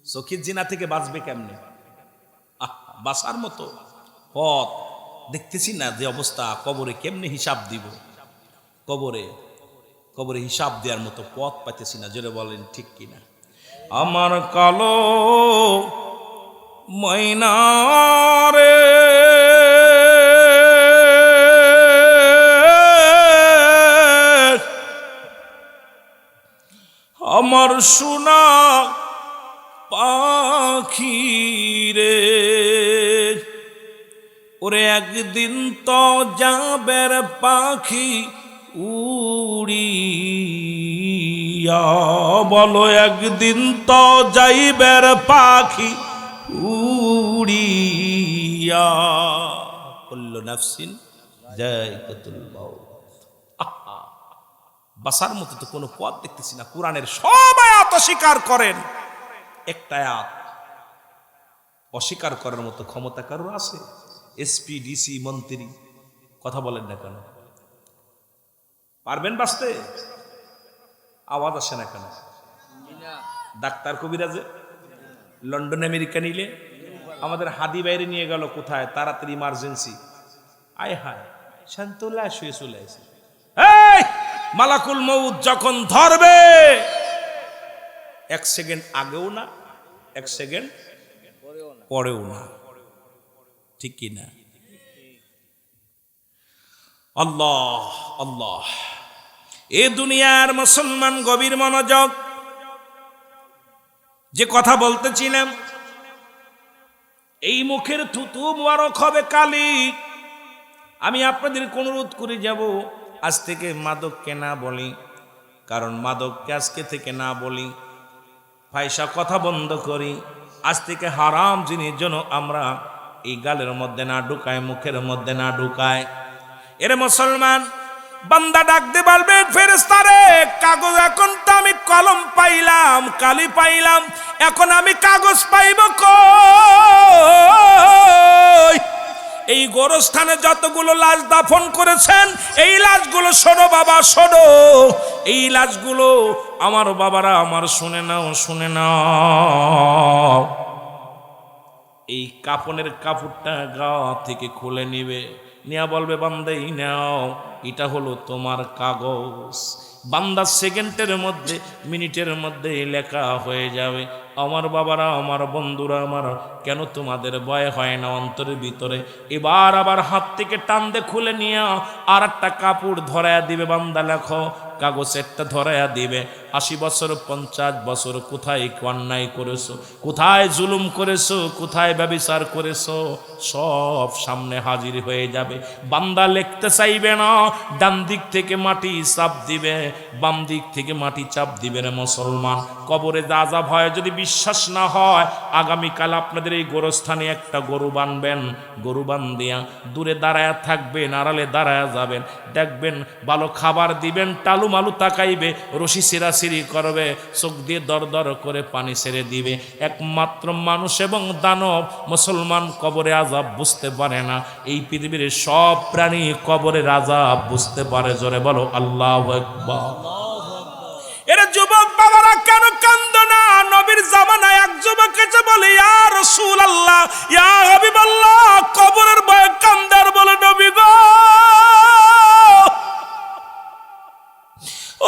চোখের জিনা থেকে বাঁচবে কেমনে? বাঁচার মতো পথ দেখতেছি না যে অবস্থা। কবরে কেমনে হিসাব দিব? কবরে হিসাব দেওয়ার মতো পথ পাইতেছি না। জোরে বলেন ঠিক কিনা? আমার কালো ময়নারে আমার সোনা পাখি রে, ওরে একদিন তো যাবের পাখি উড়িয়া, বলো একদিন তো যাইবের পাখি উড়িয়া, কুল্লু নাফসিন যায়কাতুল মাউত। বাসার মতো তো কোনো পথ দেখতেছি না। কোরআনের সব আয়াত অস্বীকার করেন, একটা আয়াত অস্বীকার করার মতো ক্ষমতা কারোর আছে? এসপি, ডিসি, মন্ত্রী কথা বলেন না কেন? পারবেন বাঁচতে? আওয়াজ আসে না কেন? ডাক্তার কবিরাজে লন্ডন আমেরিকা নিলে, আমাদের হাদি বাইরে নিয়ে গেল কোথায়, তাড়াতাড়ি ইমার্জেন্সি, আয় হায় শান্তলা শুয়ে চলে আসে। এই মালাকুল মউত যখন ধরবে, এক সেকেন্ড আগেও না, এক সেকেন্ড পরেও না, ঠিক কি না? আল্লাহ আল্লাহ। এ দুনিয়ার মুসলমান গভীর মনোযোগ। যে কথা বলতেছিলাম, এই মুখের থুতু মোবারক হবে কালি। আমি আপনাদের অনুরোধ করে যাব, আজ থেকে মাদককে না বলি, কারণ মাদককে আজকে থেকে না বলি, ফাহিশা কথা বন্ধ করি। আজ থেকে হারাম জিনিস যেন আমরা এই গালের মধ্যে না ঢুকায়, মুখের মধ্যে না ঢুকায়। এরে মুসলমান বান্দা ডাকতে বলবে, ফেরেশতারে কাগজ, এখন তো আমি কলম পাইলাম, কালি পাইলাম, এখন আমি কাগজ পাইব কই? এই গোরস্থানে যতগুলো লাশ দাফন করেছেন, এই লাশগুলো শোনো বাবা, শোনো, এই লাশগুলো আমার বাবারা আমার শুনে নাও, শুনে নাও। এই কাফনের কাপড়টা গা থেকে খুলে নিবে, নিয়া বলবে বান্দা এই নাও, এটা হলো তোমার কাগজ। বান্দা সেকেন্ডের মধ্যে, মিনিটের মধ্যে লেখা হয়ে যাবে। আমার বাবারা আমার বন্ধুরা আমার, কেন তোমাদের ভয় হয় না অন্তরের ভিতরে? এবার আবার হাত থেকে টান দিয়ে খুলে নিয়ে আর একটা কাপড় ধরায়া দিবে, বান্দা লেখো। কাগজ একটা ধরায়া দিবে। 80 বছর 50 বছর কোথায় অন্যায় করেছো, কোথায় জুলুম করেছো, কোথায় ব্যভিচার করেছো, সব সামনে হাজির হয়ে যাবে। বান্দা লিখতে চাইবে না, ডান দিক থেকে মাটি চাপ দিবে, বাম দিক থেকে মাটি চাপ দিবে। রে মুসলমান, কবরে আযাব হয় যদি বিশ্বাস না হয়, আগামীকাল আপনাদের এই গোরস্থানে একটা গরু বানবেন, গরু বান্ধিয়া দূরে দাঁড়ায়া থাকবেন, আড়ালে দাঁড়ায়া যাবেন, দেখবেন ভালো খাবার দিবেন, টালু মালু তাকাইবে, রশি সিরাসিরি করবে, চোখ দিয়ে দর দর করে পানি ছেড়ে দিবে। একমাত্র মানুষ এবং দানব মুসলমান কবরে আযাব বুঝতে পারে না। এই পৃথিবীর সব প্রাণী কবরের আযাব বুঝতে পারে। জোরে বলো আল্লাহু আকবার। এরা যুবক বাবারা কেন কান্দো না? নবীর জামানায় এক যুবক এসে বলে, ইয়া রাসূলুল্লাহ, ইয়া হাবিবাল্লাহ, কবরের ভয়ে কান্দার বলে, নবী গো,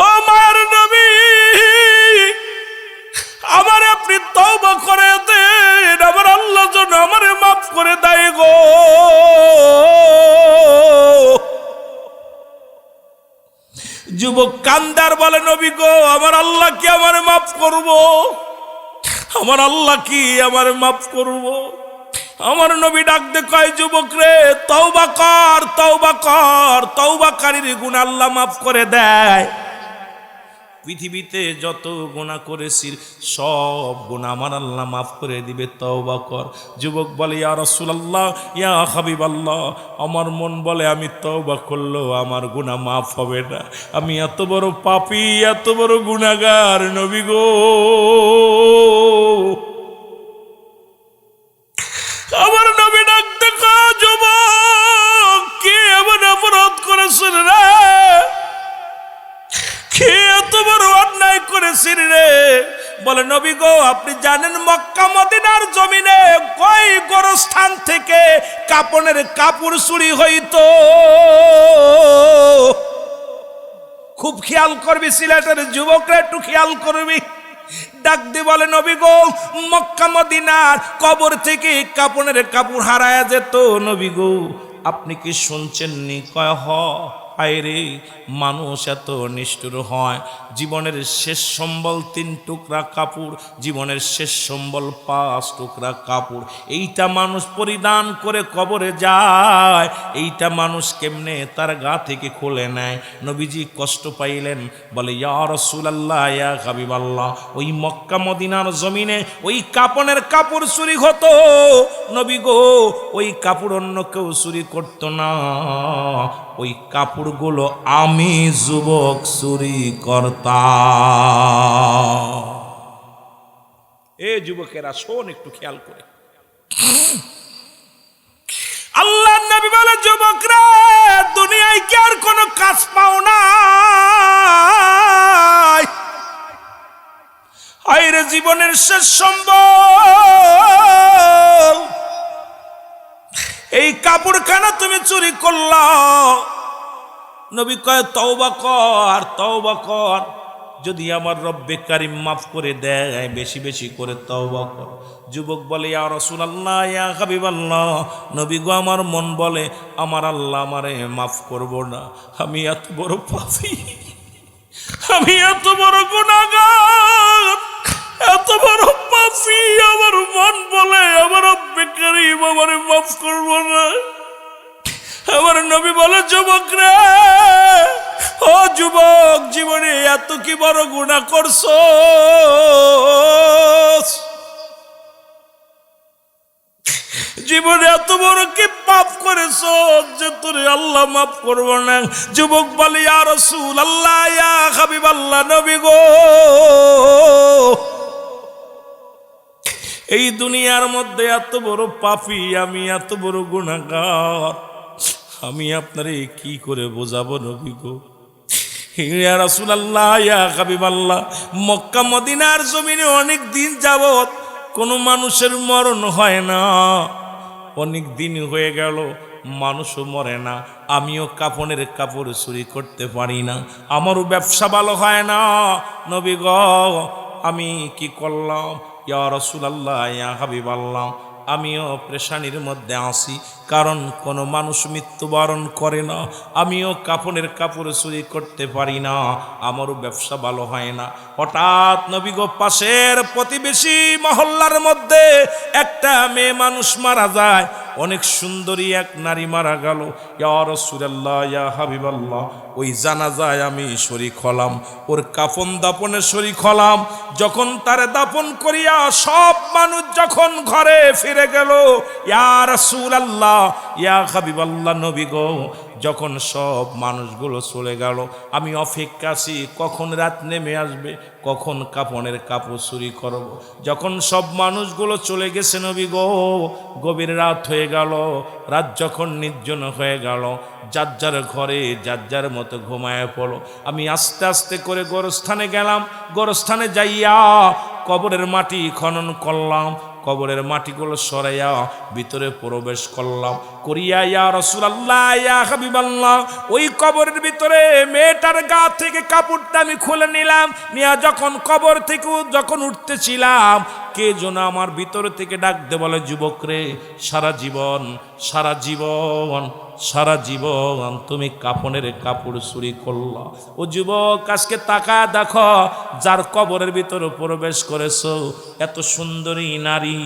ও মায়ের নবী, আমার আপনি তওবা করে দেন, আমার আল্লাহ যেন আমারে মাফ করে দেয় গো। যুবক কান্দার বলে, নবী গো, আমার আল্লাহ কি আমারে মাফ করব? আমার আল্লাহ কি আমারে মাফ করব? আমার নবী ডাক দে কয়, যুবক রে, তওবা কর, তওবা কর, তওবাকারীর গুনাহ আল্লাহ মাফ করে দেয়। পৃথিবীতে যত গুনাহ করেছিস সব গুনাহ আমার আল্লাহ মাফ করে দিবে, তওবা কর। যুবক বলে, ইয়া রাসূলুল্লাহ, ইয়া হাবিবাল্লাহ, আমার মন বলে আমি তওবা করলেও আমার গুনাহ মাফ হবে না, আমি এত বড় পাপী, এত বড় গুনাহগার নবী গো। আমার নবী ডাকতে কয়, যুবক, কে এমন অপরাধ করেছেন রে, কে এত বড় অন্যায় করেছেন রে? বলে, নবী গো, আপনি জানেন মক্কা মদিনার জমিনে কই গোরস্থান থেকে কাপনের কাপড় চুরি হইতো? খুব খেয়াল করবি, সিলেটের যুবকরা একটু খেয়াল করবি। ডাক দিয়ে বলে, নবী গো, মক্কা মদিনার কবর থেকে কাপনের কাপড় হারায়া যেত। নবী গো, আপনি কি শুনছেননি? কয় হ। হায় রে, মানুষ এত নিষ্ঠুর হয়, জীবনের শেষ সম্বল 3 টুকরা কাপড়, জীবনের শেষ সম্বল 5 টুকরা কাপড়, এইটা মানুষ পরিধান করে কবরে যায়, এইটা মানুষ কেমনে তার গা থেকে খুলে নেয়? নবীজি কষ্ট পাইলেন, বলে, ইয়া রাসূলুল্লাহ, ইয়া হাবিবাল্লাহ, ওই মক্কা মদিনার জমিনে ওই কাপনের কাপড় চুরি হতো। নবী গো, ওই কাপড় অন্য কেউ চুরি করতো না, ওই কাপড়গুলো আমি যুবক চুরি করতাম। এ যুবকেরা শোন, একটু খেয়াল করে। আল্লাহর নবী বলে, যুবকরা, দুনিয়ায় কি আর কোনো কাজ পাও না? আইরে জীবনের শেষ সম্বল এই কাপড়খানা তুমি চুরি করলা। নবী কয়, তওবা কর, তওবা কর, যদি আমার রব্বে কারিম মাফ করে দেয়, বেশি বেশি করে তওবা কর। যুবক বলে, ইয়া রাসূলুল্লাহ, ইয়া হাবিবাল্লাহ, নবী গো, আমার মন বলে আমার আল্লাহ আমারে মাফ করব না, আমি এত বড় পাপী, আমি এত বড় গুনাহগার, এত বড় পাপী, আমার মন বলে আমার রব্বে কারিম আমারে মাফ করব না। আমার নবী বলে, যুবক রে, ও যুবক, জীবনে এত কি বড় গুনাহ করছো? জীবনে এত বড় কি পাপ করেছো যে তোর আল্লাহ মাফ করবো না? যুবক বলে, ইয়া রাসূলুল্লাহ, ইয়া হাবিবাল্লাহ, নবী গো, এই দুনিয়ার মধ্যে এত বড় পাপী আমি, এত বড় গুনাহগার, আমি আপনারে কি করে বোঝাবো নবী গো? ইয়া রাসূলুল্লাহ, ইয়া হাবিবাল্লাহ, মক্কা মদিনার জমিনে অনেক দিন যাবত কোনো মানুষের মরণ হয় না, অনেক দিন হয়ে গেল মানুষও মরে না, আমিও কাফনের কাপড় চুরি করতে পারি না, আমারও ব্যবসা ভালো হয় না নবী গো, আমি কি করলাম? ইয়া রাসূলুল্লাহ, ইয়া হাবিবাল্লাহ, আমিও পেরেশানির মধ্যে আছি, কারণ কোনো মানুষ মৃত্যুবরণ করে না, আমিও কাফনের কাপড় চুরি করতে পারি না, আমারও ব্যবসা ভালো হয় না। হঠাৎ নবী গো পাশের প্রতিবেশী মহল্লার মধ্যে একটা মেয়ে মানুষ মারা যায়, অনেক সুন্দরী এক নারী মারা গেল। ইয়া রাসূলুল্লাহ, ইয়া হাবিবাল্লাহ, ওই জানাজায় আমি শরীক হলাম, ওর কাফন দাপনে শরীক হলাম। যখন তারে দাপন করিয়া সব মানুষ যখন ঘরে ফিরে গেল, ইয়া রাসূলুল্লাহ, ইয়া হাবিবাল্লাহ, নবী গো, যখন সব মানুষগুলো চলে গেল, আমি অপেক্ষা আছি কখন রাত নেমে আসবে, কখন কাফনের কাপড় চুরি করব। যখন সব মানুষগুলো চলে গেছে নবী গো, গভীর রাত হয়ে গেল, রাত যখন নির্জন হয়ে গেল, যার যার ঘরে যার যার মতো ঘুমায় পড়ো। আমি আস্তে আস্তে করে গোরস্থানে গেলাম, গোরস্থানে যাইয়া কবরের মাটি খনন করলাম, কবরের মাটিগুলো সরাইয়া ভিতরে প্রবেশ করলাম, করিয়া ইয়া রাসূলুল্লাহ, ইয়া হাবিবাল্লাহ, ওই কবরের ভিতরে মেয়েটার গা থেকে কাপড়টা আমি খুলে নিলাম, নিয়া যখন কবর থেকে যখন উঠতেছিলাম, কে যেন আমার ভিতর থেকে ডাক দে বলে, যুবক রে, সারা জীবন সারা জীবন সারা জীবন তুমি কাফনের কাপড় চুরি করলা। ও যুবক, আজকে তাকায় দেখো, যার কবরের ভিতরে প্রবেশ করেছো এত সুন্দরী নারী।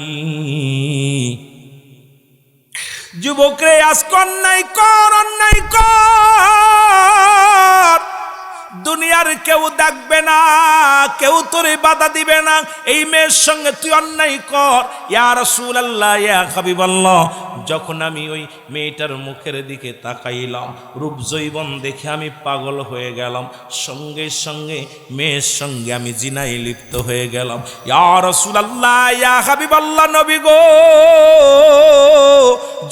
যুবক রে, আজকে অন্যায় কর, অন্যায় কর, দুনিয়ার কেউ দেখবে না, কেউ তোরে বাধা দিবে না, এই মেয়ের সঙ্গে তুই অন্যায় কর। ইয়া রাসূলুল্লাহ, ইয়া হাবিবাল্লাহ, যখন আমি ওই মেয়েটার মুখের দিকে তাকাইলাম, রূপ যৌবন দেখে আমি পাগল হয়ে গেলাম, সঙ্গে সঙ্গে মেয়ের সঙ্গে আমি জিনায় লিপ্ত হয়ে গেলাম। ইয়া রাসূলুল্লাহ, ইয়া হাবিবাল্লাহ, নবী গো,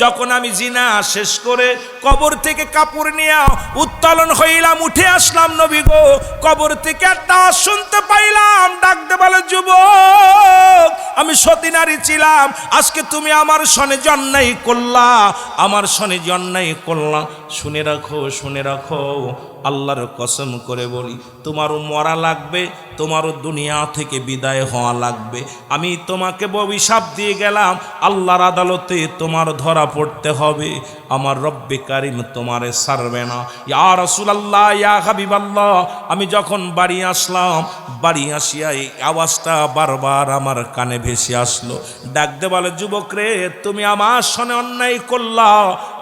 যখন আমি জিনা শেষ করে কবর থেকে কাপড় নিয়ে উত্তোলন হইলাম, উঠে আসলাম নবী গো, কবর থেকে একটা শুনতে পাইলাম, ডাকতে বলে, যুবক, আমি সতী নারী ছিলাম, আজকে তুমি আমার সনে অন্যায় করলা, আমার সনে অন্যায় করলা। শুনে রাখো, শুনে রাখো, আল্লাহর কসম করে বলি, তোমারও মরা লাগবে, তোমারও দুনিয়া থেকে বিদায় হওয়া লাগবে। আমি তোমাকে অভিশাপ দিয়ে গেলাম, আল্লাহর আদালতে তোমার ধরা পড়তে হবে, আমার রব্বে কারিম তোমারে ছাড়বে না। ইয়া রাসূলুল্লাহ, ইয়া হাবিবাল্লাহ, আমি যখন বাড়ি আসলাম, বাড়ি আসিয়া এই আওয়াজটা বারবার আমার কানে ভেসে আসলো, ডাকতে বলে, যুবক রে, তুমি আমার সনে অন্যায় করলা,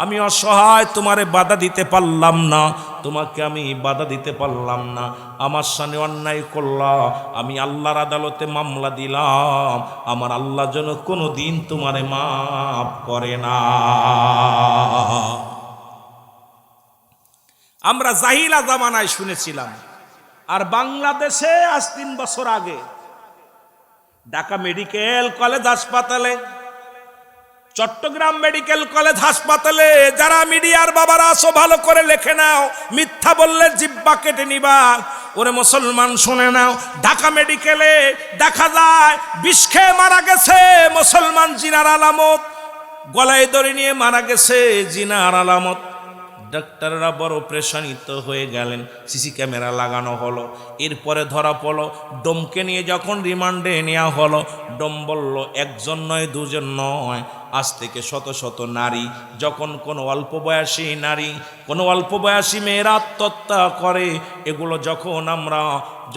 আমি অসহায়, তোমারে বাধা দিতে পারলাম না, তোমাকে আমি বাধা দিতে পারলাম না, আমার সামনে অন্যায় করলা, আমি আল্লাহর আদালতে মামলা দিলাম, আমার আল্লাহ যেন কোনো দিন তোমারে মাফ করে না। আমরা জাহিলা জামানায় শুনেছিলাম, আর বাংলাদেশে আজ 3 বছর আগে ঢাকা মেডিকেল কলেজ হাসপাতালে, চট্টগ্রাম মেডিকেল কলেজ হাসপাতালে, যারা মিডিয়ার বাবারা আসো ভালো করে লেখে নাও, মিথ্যা বললে জিব্বা কেটে নিবা। ওরে মুসলমান শুনে নাও, ঢাকা মেডিকেলে দেখা যায় বিষ খেয়ে মারা গেছে মুসলমান, জিনার আলামত, গলায় দড়ি নিয়ে মারা গেছে, জিনার আলামত। ডাক্তাররা বড় প্রেশানিত হয়ে গেলেন, সিসি ক্যামেরা লাগানো হলো, এরপরে ধরা পড়লো, ডোমকে নিয়ে যখন রিমান্ডে নেওয়া হলো, ডোম বলল, একজন নয়, দুজন নয়, আজ থেকে শত শত নারী, যখন কোনো অল্প বয়সী নারী, কোনো অল্প বয়সী মেয়েরা আত্মহত্যা করে, এগুলো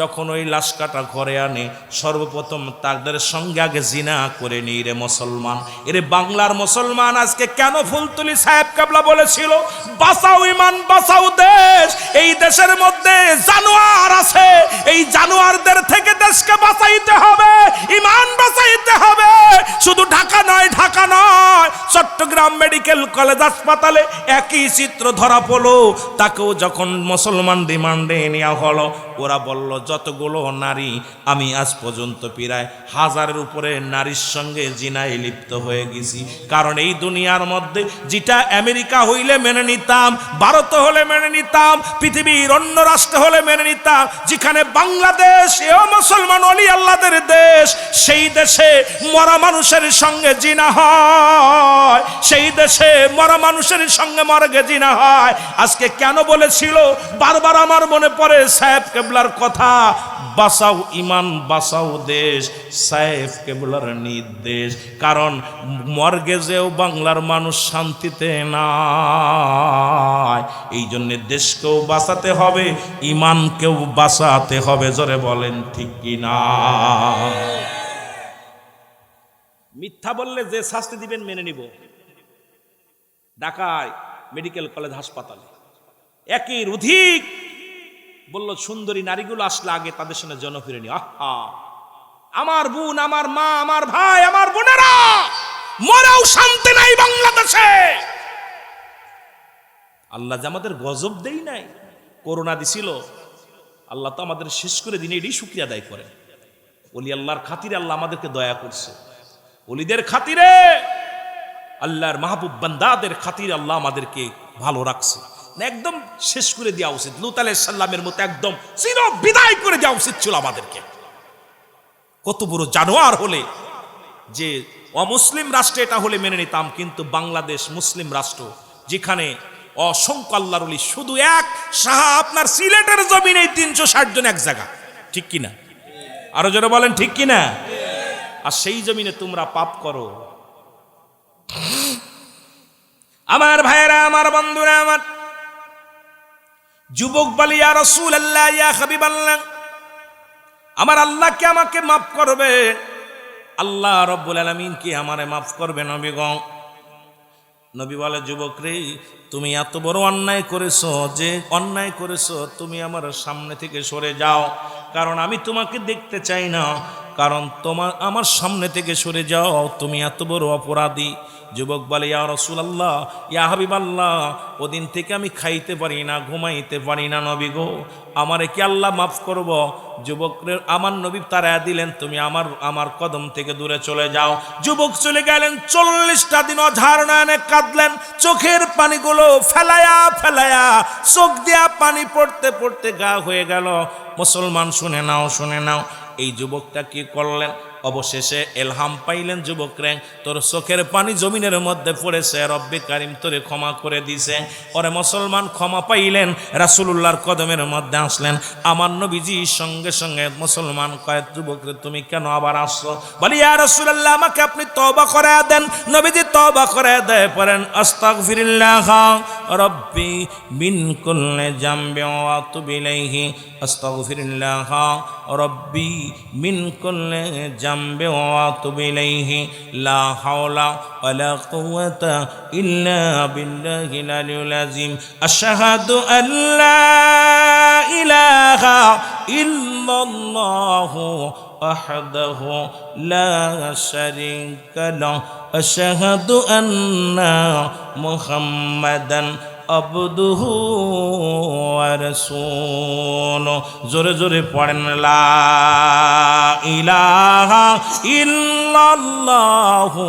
যখন ওই লাশ কাটা ঘরে আনে, সর্বপ্রথম তাদের সঙ্গে আগে জিনা করে নিই রে মুসলমান। এরে বাংলার মুসলমান, আজকে কেন ফুলতুলি সাহেব কেবলা বলেছিল, বাঁচাও ইমান, বাঁচাও দেশ, এই দেশের মধ্যে জানোয়ার আছে, এই জানোয়ারদের থেকে দেশকে বাঁচাইতে হবে, ইমান বাঁচাইতে হবে। শুধু ঢাকা নয়, ঢাকা নয়, চট্টগ্রাম মেডিকেল কলেজ হাসপাতালে একই চিত্র ধরা পড়লো, তাকেও যখন মুসলমান রিমান্ডে নেওয়া হলো, ওরা বলল যতগুলো নারী, আমি আজ পর্যন্ত প্রায় 1000-এর উপরে নারীর সঙ্গে জিনায় লিপ্ত হয়ে গেছি। কারণ এই দুনিয়ার মধ্যে যেটা আমেরিকা হইলে মেনে নিতাম, ভারত হলে মেনে নিতাম, পৃথিবীর অন্য রাষ্ট্র হলে মেনে নিতাম, যেখানে বাংলাদেশ এও মুসলমান ওলি আল্লাহদের দেশ, সেই দেশে মরা মানুষের সঙ্গে জিনা হয়, সেই দেশে মরা মানুষের সঙ্গে মর্গে জিনা হয়। আজকে কেন বলেছিল বারবার আমার মনে পড়ে সাহেব কেবলার কথা, বাঁচাও ইমান বাঁচাও দেশ, সাহেব কেবলার নির্দেশ। কারণ মর্গে যেও বাংলার মানুষ শান্তিতে নাই, এই জন্য দেশকেও বাঁচাতে হবে, ইমানকেও বাঁচাতে হবে। জোরে বলেন ঠিক কি না? মিথ্যা বললে যে শাস্তি দিবেন মেনে নিব। ঢাকায় মেডিকেল কলেজ হাসপাতালে একের অধিক বলল সুন্দরী নারীগুলো আসলে আগে তাদের সঙ্গে জনফিরে নি। আহা, আমার বোন, আমার মা, আমার ভাই, আমার বোনেরা মরাও শান্তি নাই বাংলাদেশে। আল্লাহ যে আমাদের গজব দেই নাই, করোনা দিছিল, আল্লাহ তো আমাদের শেষ করে দিন, এটাই শুকরিয়া আদায় করেন। ওলি আল্লাহর খাতিরে আল্লাহ আমাদেরকে দয়া করছে, ওলিদের খাতিরে, আল্লাহর মাহবুব বান্দাদের খাতিরে আল্লাহ আমাদেরকে ভালো রাখছে। একদম শেষ করে দেওয়া উচিত, লূত আলাইহিস সালামের মতো একদম চির বিদায় করে দেওয়া উচিত ছিল আমাদেরকে। কত বড় জানোয়ার হলে যে অমুসলিম রাষ্ট্রে এটা হলে মেনে নিতাম, কিন্তু বাংলাদেশ মুসলিম রাষ্ট্র, যেখানে অসংখ্য আল্লাহর ওলি, শুধু এক শাহ আপনার সিলেটের জমিনে 360 জন এক জায়গা, ঠিক কিনা? আরো জোরে বলেন ঠিক কিনা? আর সেই জমিনে তোমরা পাপ করো। আমার ভাইয়েরা, আমার বন্ধুরা, আমার যুবক বলি, ইয়া রাসূলুল্লাহ, ইয়া হাবিবাল্লাহ, আমার আল্লাহকে আমাকে মাফ করবে, আল্লাহ রাব্বুল আলামিন কি আমারে মাফ করবে নবী গো? নবী বলে, যুবক রে, তুমি এত বড় অন্যায় করেছো, যে অন্যায় করেছো তুমি আমার সামনে থেকে সরে যাও, কারণ আমি তোমাকে দেখতে চাই না, কারণ তোমার আমার সামনে থেকে সরে যাও, তুমি এত বড় অপরাধী। যুবক বলে, ইয়া রাসূলুল্লাহ, ইয়া হাবিবাল্লাহ, ওদিন থেকে আমি খাইতে পারি না, ঘুমাইতে পারি না নবী গো, আমারে কি আল্লাহ মাফ করব? যুবকরে আমার নবী তারা দিলেন, তুমি আমার কদম থেকে দূরে চলে যাও। যুবক চলে গেলেন, 40টা দিন অঝার নয়নে কাঁদলেন, চোখের পানিগুলো ফেলায়া ফেলায়া চোখ দিয়া পানি পড়তে পড়তে গা হয়ে গেল। মুসলমান শুনে নাও, শুনে নাও, এই যুবকটা কি করলেন? অবশেষে এলহাম পাইলেন, যুবক রে, তোর চোখের পানি জমিনের মধ্যে পড়েছে, রব্বে কারিম তোরে ক্ষমা করে দিছে। ওরে মুসলমান ক্ষমা পাইলেন, রাসূলুল্লাহর কদমের মধ্যে আসলেন। আমার নবীজি সঙ্গে সঙ্গে মুসলমান কয়, যুবক রে, তুমি কেন আবার আসছো? বলি, ইয়া রাসূলুল্লাহ, আমাকে আপনি তওবা করে দেন। নবীজি তওবা করে দেয়, পড়েন, আস্তাগফিরুল্লাহ রব্বি মিন কুল্লি জামবি ওয়া আতুবু ইলাইহি, আস্তাগফিরুল্লাহ রব্বি মিন কুল্লি জামবি ওয়া আতুবু ইলাইহি, লা হাওলা ওয়ালা কুওয়াতা ইল্লা বিল্লাহিল আলিয়্যিল আযীম, আশহাদু আল্লা ইলাহা ইল্লাল্লাহু ওয়াহদাহু লা শারীকা লাহু, আশহাদু আন্না মুহাম্মাদান আবদুহু ওয়া রাসূলুহু। জোরে জোরে পড়েন, লা ইলাহা ইল্লাল্লাহু